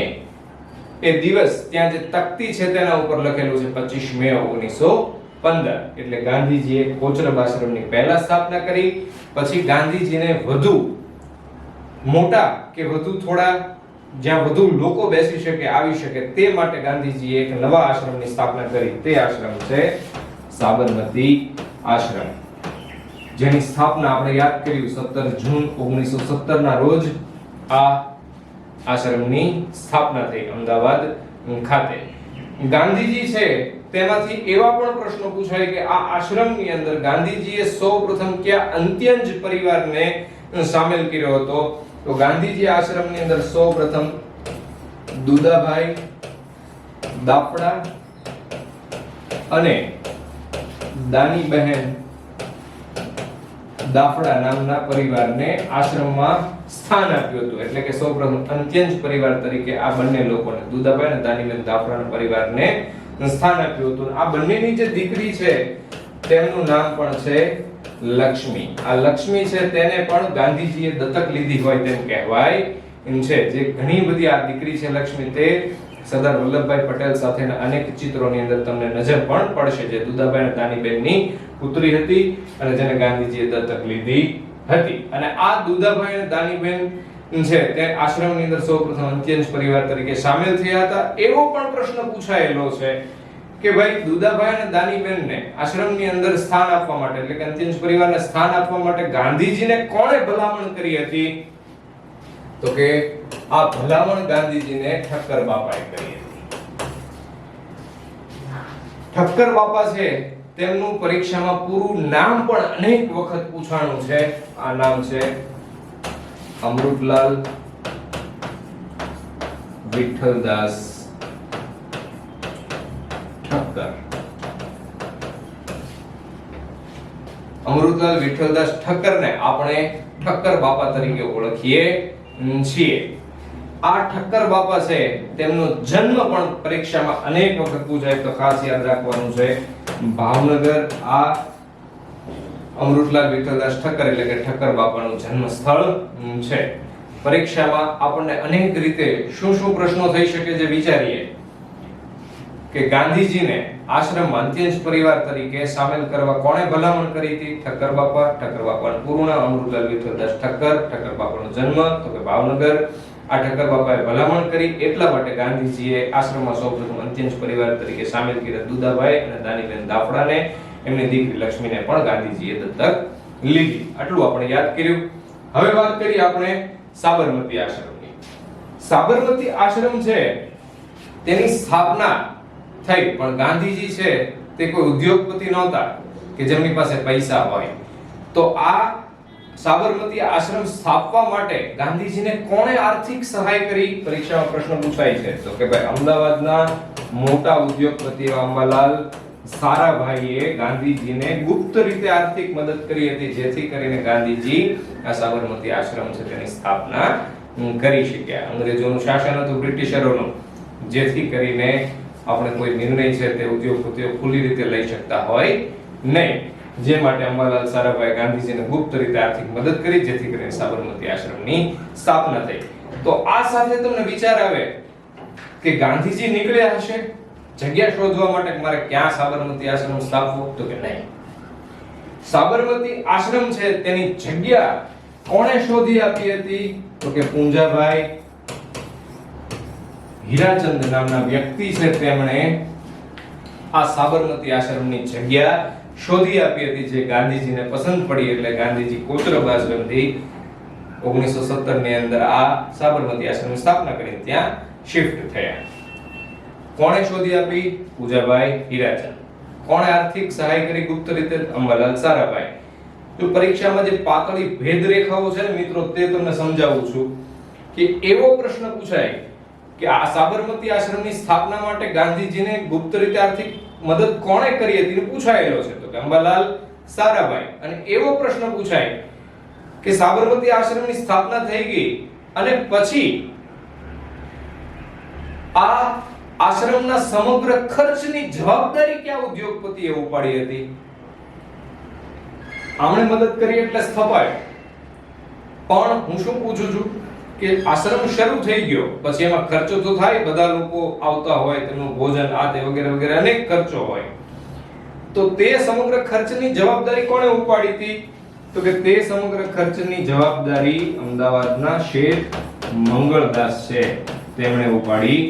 એ દિવસ ત્યાં જે તકતી છે તેના ઉપર લખેલું છે 25 મે 1915. એટલે ગાંધીજીએ કોચરબ આશ્રમની પહેલા સ્થાપના કરી. પછી ગાંધીજીને વધુ મોટા કે વધુ થોડા જ્યાં વધુ લોકો બેસી શકે, આવી શકે તે માટે ગાંધીજીએ એક નવા આશ્રમની સ્થાપના કરી. તે આશ્રમ છે સાબરમતી આશ્રમ, જેની સ્થાપના આપણે યાદ કર્યું 17 જૂન 1917 ના રોજ આ આશ્રમની સ્થાપના થઈ અમદાવાદ ખાતે. ગાંધીજી છે તેમાંથી એવા પણ પ્રશ્નો પૂછાય કે આ આશ્રમની અંદર ગાંધીજીએ સૌપ્રથમ કયા અંત્યજ પરિવારને સામેલ કર્યો હતો? તો ગાંધીજી આશ્રમની અંદર સૌપ્રથમ દુદાભાઈ દાફડા અને દાનીબહેન દાફડા નામના પરિવારને આશ્રમમાં સ્થાન આપ્યું હતું. એટલે કે સૌપ્રથમ અંત્યજ પરિવાર તરીકે આ બંને લોકોને, દુદાભાઈ અને દાનીબહેન દાફડાના પરિવારને સ્થાન આપ્યું હતું. આ બંનેની જે દીકરી છે તેમનું નામ પણ છે લક્ષ્મી. આ લક્ષ્મી છે તેને પણ ગાંધીજીએ દત્તક લીધી હોય તેમ કહેવાય છે. જે ઘણી બધી આ દીકરી છે લક્ષ્મી, તે સરદાર વલ્લભભાઈ પટેલ સાથેના અનેક ચિત્રોની અંદર તમને નજર પણ પડશે, જે દુદાભાઈ અને દાનીબેનની પુત્રી હતી અને જેને ગાંધીજીએ દત્તક લીધી હતી. અને આ દુદાભાઈ અને દાનીબેન છે તે આશ્રમની અંદર સૌપ્રથમ અંત્યજ પરિવાર તરીકે સામેલ થયા હતા. એવો પણ પ્રશ્ન પૂછાયેલો છે કે ભાઈ દુદાભાઈ અને દાનીબેનને આશ્રમની અંદર સ્થાન આપવા માટે, એટલે કે અંત્યજ પરિવારને સ્થાન આપવા માટે ગાંધીજીને કોણે ભલામણ કરી હતી? તો કે આ ભલામણ ગાંધીજીને ઠક્કર બાપાએ કરી હતી. ઠક્કર બાપા છે તેમનું પરીક્ષામાં પૂરું નામ પણ અનેક વખત પૂછાણું છે. આ નામ છે અમૃતલાલ વિઠ્ઠલદાસ ઠક્કર. અમૃતલાલ વિઠ્ઠલદાસ ઠક્કરને આપણે ઠક્કર બાપા તરીકે ઓળખીએ છીએ. આ ઠક્કર બાપા છે તેમનો જન્મ પણ પરીક્ષામાં અનેક વખત પૂછાય, તો ખાસ યાદ રાખવાનું છે ભાવનગર. આ અમૃતલાલ વિઠ્ઠલદાસ ઠક્કર એટલે કે ઠક્કર બાપાનું જન્મ સ્થળ છે. પરીક્ષામાં આપણને અનેક રીતે શું શું પ્રશ્નો થઈ શકે છે વિચારીએ કે ગાંધીજીને આશ્રમમાં અંત્યજ પરિવાર તરીકે સામેલ કરવા કોણે ભલામણ કરી હતી? ઠક્કર બાપા. ઠક્કર બાપાનું પૂરું નામ અમૃતલાલ વિઠ્ઠલદાસ ઠક્કર. ઠક્કર બાપાનો જન્મ તો કે ભાવનગર. આ ઠક્કર બાપાએ ભલામણ કરી એટલા માટે ગાંધીજીએ આશ્રમમાં સૌપ્રથમ અંત્યજ પરિવાર તરીકે સામેલ કર્યા દુદાભાઈ અને દાનીબેન દાફડાને. એમની દીકરી લક્ષ્મીને પણ ગાંધીજીએ દત્તક લીધી. આટલું આપણે યાદ કર્યું. હવે વાત કરીએ આપણે સાબરમતી આશ્રમની. સાબરમતી આશ્રમ છે તેની સ્થાપના થઈ, પણ ગાંધીજી છે તે કોઈ ઉદ્યોગપતિ નહોતા કે જેમની પાસે પૈસા હોય. તો આ સાબરમતી આશ્રમ સ્થાપવા માટે ગાંધીજીને કોણે આર્થિક સહાય કરી? પરીક્ષામાં પ્રશ્ન પૂછાય છે. તો કે ભાઈ અમદાવાદના મોટા ઉદ્યોગપતિ અંબાલાલ સારાભાઈએ ગાંધીજીને ગુપ્ત રીતે આર્થિક મદદ કરી હતી, જેથી કરીને ગાંધીજી આ સાબરમતી આશ્રમ છે તેની સ્થાપના કરી શક્યા. અંગ્રેજોનું શાસન હતું, બ્રિટિશરોનું, જેથી કરીને આપણે કોઈ નિર્ણય છે તે ઉદ્યોગપતિઓ ખુલ્લી રીતે લઈ શકતા હોય નહીં. જે માટે અંબાલાલ સારાભાઈ ગાંધીજીને ગુપ્ત રીતે આર્થિક મદદ કરી, જેથી કરીને સાબરમતી આશ્રમની સ્થાપના થઈ. તો આ સાથે તમને વિચાર આવે કે ગાંધીજી નીકળ્યા હશે જગ્યા શોધવા માટે મારે ક્યાં સાબરમતી આશ્રમ સ્થાપવો? તો કે નહીં. સાબરમતી આશ્રમ છે તેની જગ્યા કોણે શોધી આપી હતી? તો કે પૂંજાભાઈ હીરાચંદ નામના વ્યક્તિ છે તેમણે આ સાબરમતી આશ્રમની જગ્યા શોધી આપી હતી, જે ગાંધીજીને પસંદ પડી. એટલે ગાંધીજી કોચરબ આશ્રમથી 1917 ની અંદર આ સાબરમતી આશ્રમની સ્થાપના કરી, ત્યાં શિફ્ટ થયા. કોણે શોધી આપી? પૂજાભાઈ હીરાચંદ. કોણે આર્થિક સહાય કરી ગુપ્ત રીતે? અંબાલાલ સારાભાઈ. તો પરીક્ષામાં જે પાતળી ભેદ રેખાઓ છે ને મિત્રો, તે તમને સમજાવું છું કે એવો પ્રશ્ન પૂછાય કે આ સાબરમતી આશ્રમની સ્થાપના માટે ગાંધીજીને ગુપ્ત રીતે આર્થિક મદદ કોણે કરી હતી ને પૂછાયેલો છે, તો કે અંબાલાલ સારાભાઈ. અને એવો પ્રશ્ન પૂછાય કે સાબરમતી આશ્રમની સ્થાપના થઈ ગઈ અને પછી આ આશ્રમના સમગ્ર ખર્ચની જવાબદારી કયા ઉદ્યોગપતિએ ઉપાડી હતી? આમણે મદદ કરી એટલે સ્થપાયો. પણ હું શું પૂછું છું કે આશ્રમ શરૂ થઈ ગયો પછી એમાં ખર્ચો તો થાય, બધા લોકો આવતા હોય, તેમનું ભોજન આ તે વગેરે વગેરે અનેક ખર્ચો હોય, તો તે સમગ્ર ખર્ચની જવાબદારી કોણે ઉપાડી હતી? તો કે તે સમગ્ર ખર્ચની જવાબદારી અમદાવાદના શેઠ મંગળદાસ છે, તેમણે ઉપાડી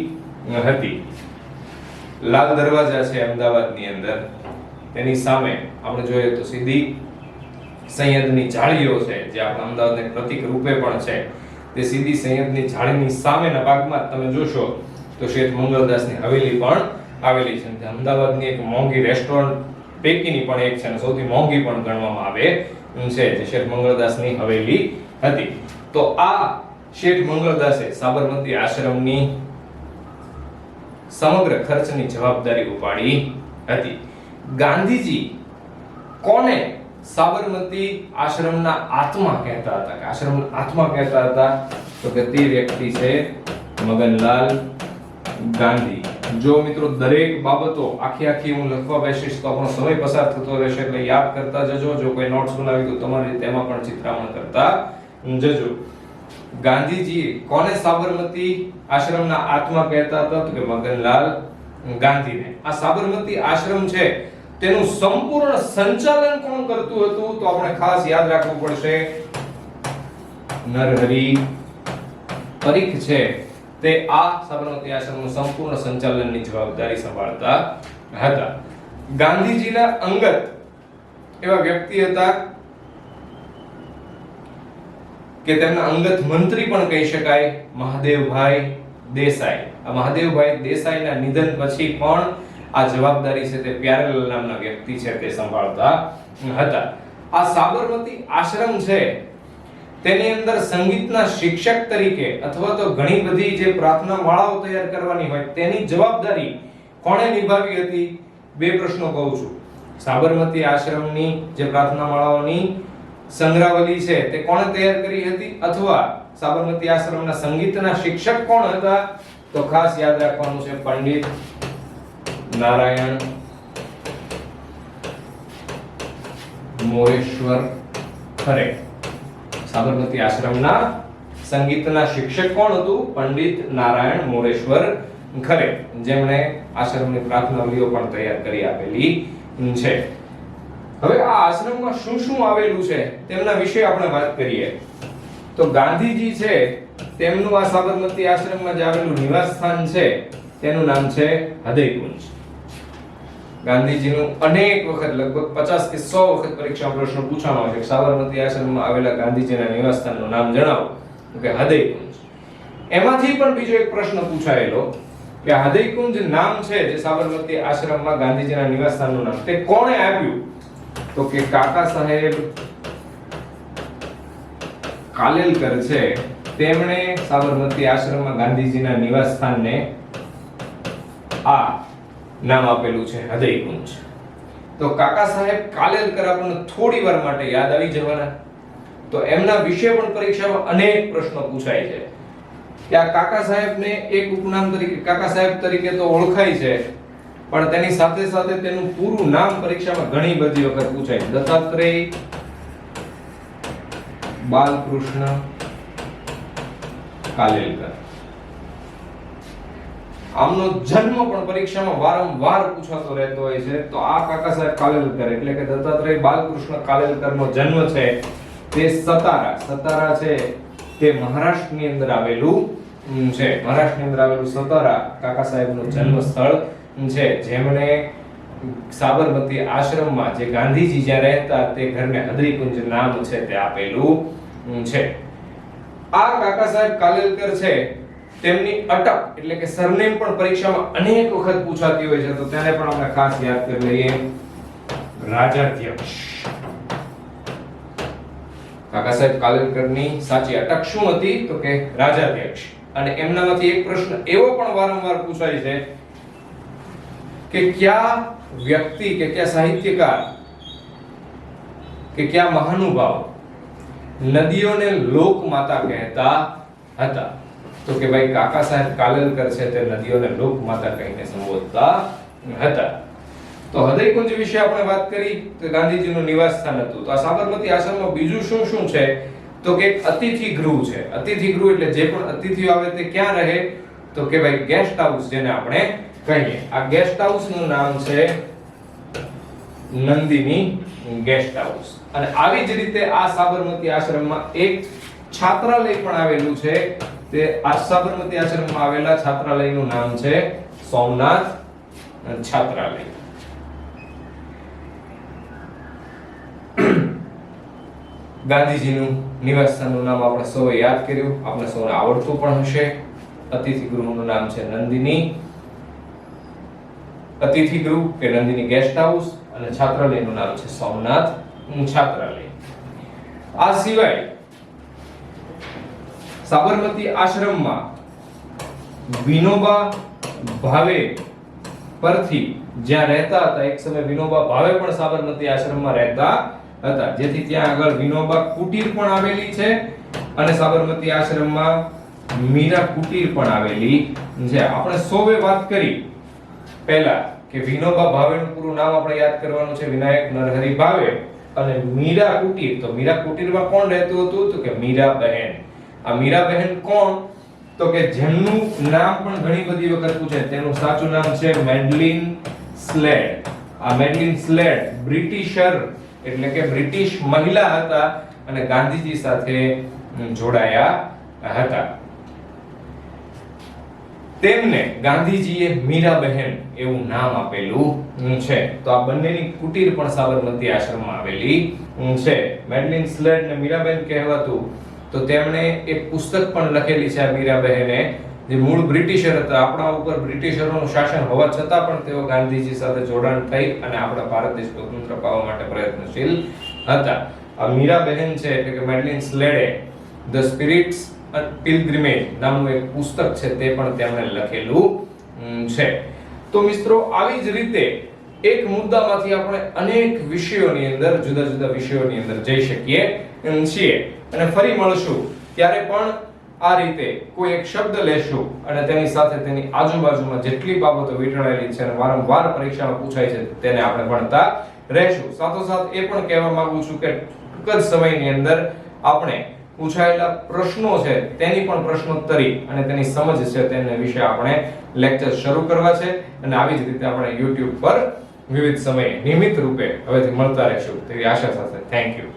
હતી. લાલ દરવાજા છે અમદાવાદની અંદર, તેની સામે આપણે જોઈએ તો સીધી સૈયદની જાળીઓ છે, જે આપણા અમદાવાદના પ્રતીક રૂપે પણ છે. તે સીધી સૈયદની જાળીની સામેના ભાગમાં તમે જોશો તો શેઠ મંગળદાસની હવેલી પણ આવેલી છે. તે અમદાવાદની એક મોંઘી રેસ્ટોરન્ટ પૈકીની પણ એક છે અને સૌથી મોંઘી પણ ગણવામાં આવે છે, જે શેઠ મંગળદાસની હવેલી હતી. તો આ શેઠ મંગળદાસે સાબરમતી આશ્રમની સમગ્ર ખર્ચની જવાબદારી ઉપાડી હતી. ગાંધીજી કોને સાબરમતી આશ્રમના આત્મા કહેતા હતા? કે આશ્રમના આત્મા કહેતા હતા, તો કે તે વ્યક્તિ છે મગનલાલ ગાંધી. જો મિત્રો દરેક બાબતો આખી હું લખવા બેસીશ તો આપણો સમય પસાર થતો રહેશે, એટલે યાદ કરતા જજો. જો કોઈ નોટ્સ બનાવી તો તમારી રીતે એમાં પણ ચિત્રામણ કરતા જજો. ગાંધીજી કોને સાબરમતી આશ્રમના આત્મા કહેતા હતા? તો કે મગનલાલ ગાંધીને. આ સાબરમતી આશ્રમ છે તેનું સંપૂર્ણ સંચાલન કોણ કરતું હતું? તો આપણે ખાસ યાદ રાખવું પડશે, નરહરી પરીખ છે તે આ સાબરમતી આશ્રમનું સંપૂર્ણ સંચાલનની જવાબદારી સંભાળતા હતા. ગાંધીજીના અંગત એવા વ્યક્તિ હતા કે તેમના અંગત મંત્રી પણ કહી શકાય, મહાદેવભાઈ દેસાઈ. આ મહાદેવભાઈ દેસાઈના નિધન પછી પણ આ જવાબદારી છે તે પ્યારેલાલ નામના વ્યક્તિ છે તે સંભાળતા હતા. આ સાબરમતી આશ્રમ છે તેની અંદર સંગીતના શિક્ષક તરીકે અથવા તો ઘણી બધી જે પ્રાર્થના માળાઓ તૈયાર કરવાની હોય તેની જવાબદારી કોણે નિભાવી હતી? બે પ્રશ્નો કહું છું. સાબરમતી આશ્રમની જે પ્રાર્થના માળાઓની સંગ્રહાવલી છે તે કોણે તૈયાર કરી હતી? અથવા સાબરમતી આશ્રમના સંગીતના શિક્ષક કોણ હતા? તો ખાસ યાદ રાખવાનું છે, પંડિત નારાયણ મોરેશ્વર ખરે. સાબરમતી આશ્રમના સંગીતના શિક્ષક કોણ હતું? પંડિત નારાયણ મોરેશ્વર ખરે, જેમણે આશ્રમની પ્રાર્થનાવલીઓ પણ તૈયાર કરી આપેલી છે. હવે આ આશ્રમમાં શું શું આવેલું છે તેમના વિશે આપણે વાત કરીએ તો ગાંધીજી છે તેમનું આ સાબરમતી આશ્રમમાં જે આવેલું નિવાસ સ્થાન છે તેનું નામ છે હૃદયકુંજ. ગાંધીજીનું અનેક વખત લગભગ 50 કે 100 વખત પરીક્ષામાં પ્રશ્ન પૂછાણો છે સાબરમતી આશ્રમમાં આવેલા ગાંધીજીના નિવાસ સ્થાનનું નામ જણાવો કે હૃદયકુંજ. એમાંથી પણ બીજો એક પ્રશ્ન પૂછાયેલો કે હૃદયકુંજ નામ છે જે સાબરમતી આશ્રમમાં ગાંધીજીના નિવાસ સ્થાનનું નામ તે કોણે આપ્યું? તો કે કાકા સાહેબ કાલેલકર છે તેમણે સાબરમતી આશ્રમમાં ગાંધીજીના નિવાસ સ્થાનને આ નામ આપેલું છે હૃદયકુંજ. તો કાકા સાહેબ કાલેલકર આપણને થોડી વાર માટે યાદ આવી જવાના. તો એમના વિશે પણ પરીક્ષામાં અનેક પ્રશ્નો પૂછાય છે કે આ કાકા સાહેબને એક ઉપનામ તરીકે કાકા સાહેબ તરીકે તો ઓળખાય છે, પણ તેની સાથે સાથે તેનું પૂરું નામ પરીક્ષામાં ઘણી બધી વખત પૂછાય. દત્તાત્રેય બાલકૃષ્ણ કાલેલકર. આમનો જન્મ પણ પરીક્ષામાં વારંવાર પૂછાતો રહેતો હોય છે. તો આ કાકા સાહેબ કાલેલકર એટલે કે દત્તાત્રેય બાલકૃષ્ણ કાલેલકરનો જન્મ છે તે સતારા છે તે મહારાષ્ટ્રની અંદર આવેલું છે. મહારાષ્ટ્રની અંદર આવેલું સતારા કાકા સાહેબનું જન્મ સ્થળ છે, જેમણે સાબરમતી આશ્રમમાં જે ગાંધીજી જ્યાં રહેતા તે ઘરને હૃદયકુંજ નામ છે તે આપેલું છે. આ કાકા સાહેબ કાલેલકર છે તેમની અટક એટલે કે સરનેમ પણ પરીક્ષામાં અનેક વખત પૂછાતી હોય છે, તો તેને પણ આપણે ખાસ યાદ કરી લઈએ. રાજાધ્યક્ષ. કાકા સાહેબ કાલેલકરની સાચી અટક શું હતી? તો કે રાજાધ્યક્ષ. અને એમનામાંથી એક પ્રશ્ન એવો પણ વારંવાર પૂછાય છે કે કયા વ્યક્તિ કે કયા સાહિત્યકાર કે કયા મહાનુભાવ નદીઓને લોકમાતા કહેતા હતા? તો કે ભાઈ કાકા સાહેબ કાલેલકર છે તે નદીઓને લોકમાતા કહીને સંબોધતા હતા. તો હૃદયકુંજ વિશે આપણે વાત કરી તો ગાંધીજીનું નિવાસ સ્થાન હતું. તો આ સાબરમતી આશ્રમમાં બીજું શું શું છે? તો કે અતિથિ ગૃહ છે. અતિથિ ગૃહ એટલે જે પણ અતિથિઓ આવે તે ક્યાં રહે? તો કે ભાઈ ગેસ્ટ હાઉસ જેને આપણે કહીએ. આ ગેસ્ટ હાઉસ નું નામ છે નંદિની ગેસ્ટ હાઉસ. અને આવી જ રીતે આ સાબરમતી આશ્રમમાં એક છાત્રાલય પણ આવેલું છે. તે આ સાબરમતી આશ્રમમાં આવેલા છાત્રાલયનું નામ છે સોમનાથ છાત્રાલય. ગાંધીજીનું નિવાસસ્થાનનું નામ આપણે સૌએ યાદ કર્યું, આપણે સૌને આવડતું પણ હશે. અતિથિ ગૃહનું નામ છે નંદિની અતિથિ ગૃહ કે નંદિની ગેસ્ટ હાઉસ, અને છાત્રાલયનું નામ છે સોમનાથ છાત્રાલય. આ સિવાય સાબરમતી આશ્રમમાં વિનોબા ભાવે પરથી જ્યાં રહેતા હતા, એક સમય વિનોબા ભાવે પણ સાબરમતી આશ્રમમાં રહેતા હતા, જેથી ત્યાં આગળ વિનોબા કુટીર પણ આવેલી છે અને સાબરમતી આશ્રમમાં મીરા કુટીર પણ આવેલી છે. આપણે સૌએ વાત કરી પહેલા કે વિનોબા ભાવેનું પૂરું નામ આપણે યાદ કરવાનું છે વિનાયક નરહરી ભાવે, અને મીરા કુટીર, તો મીરા કુટીરમાં કોણ રહેતું હતું? તો કે મીરાબહેન. આ મીરાબહેન કોણ? તો કે જેમનું નામ પણ ઘણી બધી વખત પૂછે. તેનું સાચું નામ છે મેડલિન સ્લેડ. આ મેડલિન સ્લેડ બ્રિટિશર એટલે કે બ્રિટિશ મહિલા હતા અને ગાંધીજી સાથે જોડાયા હતા. તેમને ગાંધીજીએ મીરાબહેન એવું નામ આપેલું છે. તો આ બંનેની કુટીર પણ સાબરમતી આશ્રમમાં આવેલી છે. મેડલિન સ્લેડ ને મીરાબહેન કહેવાતું. તો તેમણે એક પુસ્તક પણ લખેલી છે આ મીરાબહેને, જે મૂળ બ્રિટિશર હતા. આપણા ઉપર બ્રિટિશરોનું શાસન હોવા છતાં પણ તેઓ ગાંધીજી સાથે જોડાણ થઈ અને આપણા ભારત દેશ સ્વતંત્ર પામવા માટે પ્રયત્નશીલ હતા. આ મીરાબહેન છે એટલે કે મેડલિન સ્લેડે ધ સ્પિરિટ્સ પિલગ્રિમેજ નામનું એક પુસ્તક છે તે પણ તેમણે લખેલું છે. તો મિત્રો આવી જ રીતે એક મુદ્દામાંથી આપણે અનેક વિષયોની અંદર જુદા જુદા વિષયોની અંદર જઈ શકીએ છીએ. અને ફરી મળશું ત્યારે પણ આ રીતે કોઈ એક શબ્દ લેશું અને તેની સાથે તેની આજુબાજુમાં જેટલી બાબતો વીંટળાયેલી છે અને વારંવાર પરીક્ષામાં પૂછાય છે તેને આપણે ભણતા રહેશું. સાથોસાથ એ પણ કહેવા માંગુ છું કે ટૂંક જ સમયની અંદર આપણે પૂછાયેલા પ્રશ્નો છે તેની પણ પ્રશ્નોત્તરી અને તેની સમજ છે તેના વિશે આપણે લેક્ચર શરૂ કરવા છે. અને આવી જ રીતે આપણે YouTube પર વિવિધ સમયે નિયમિત રૂપે હવેથી મળતા રહેશું તેવી આશા સાથે. Thank you.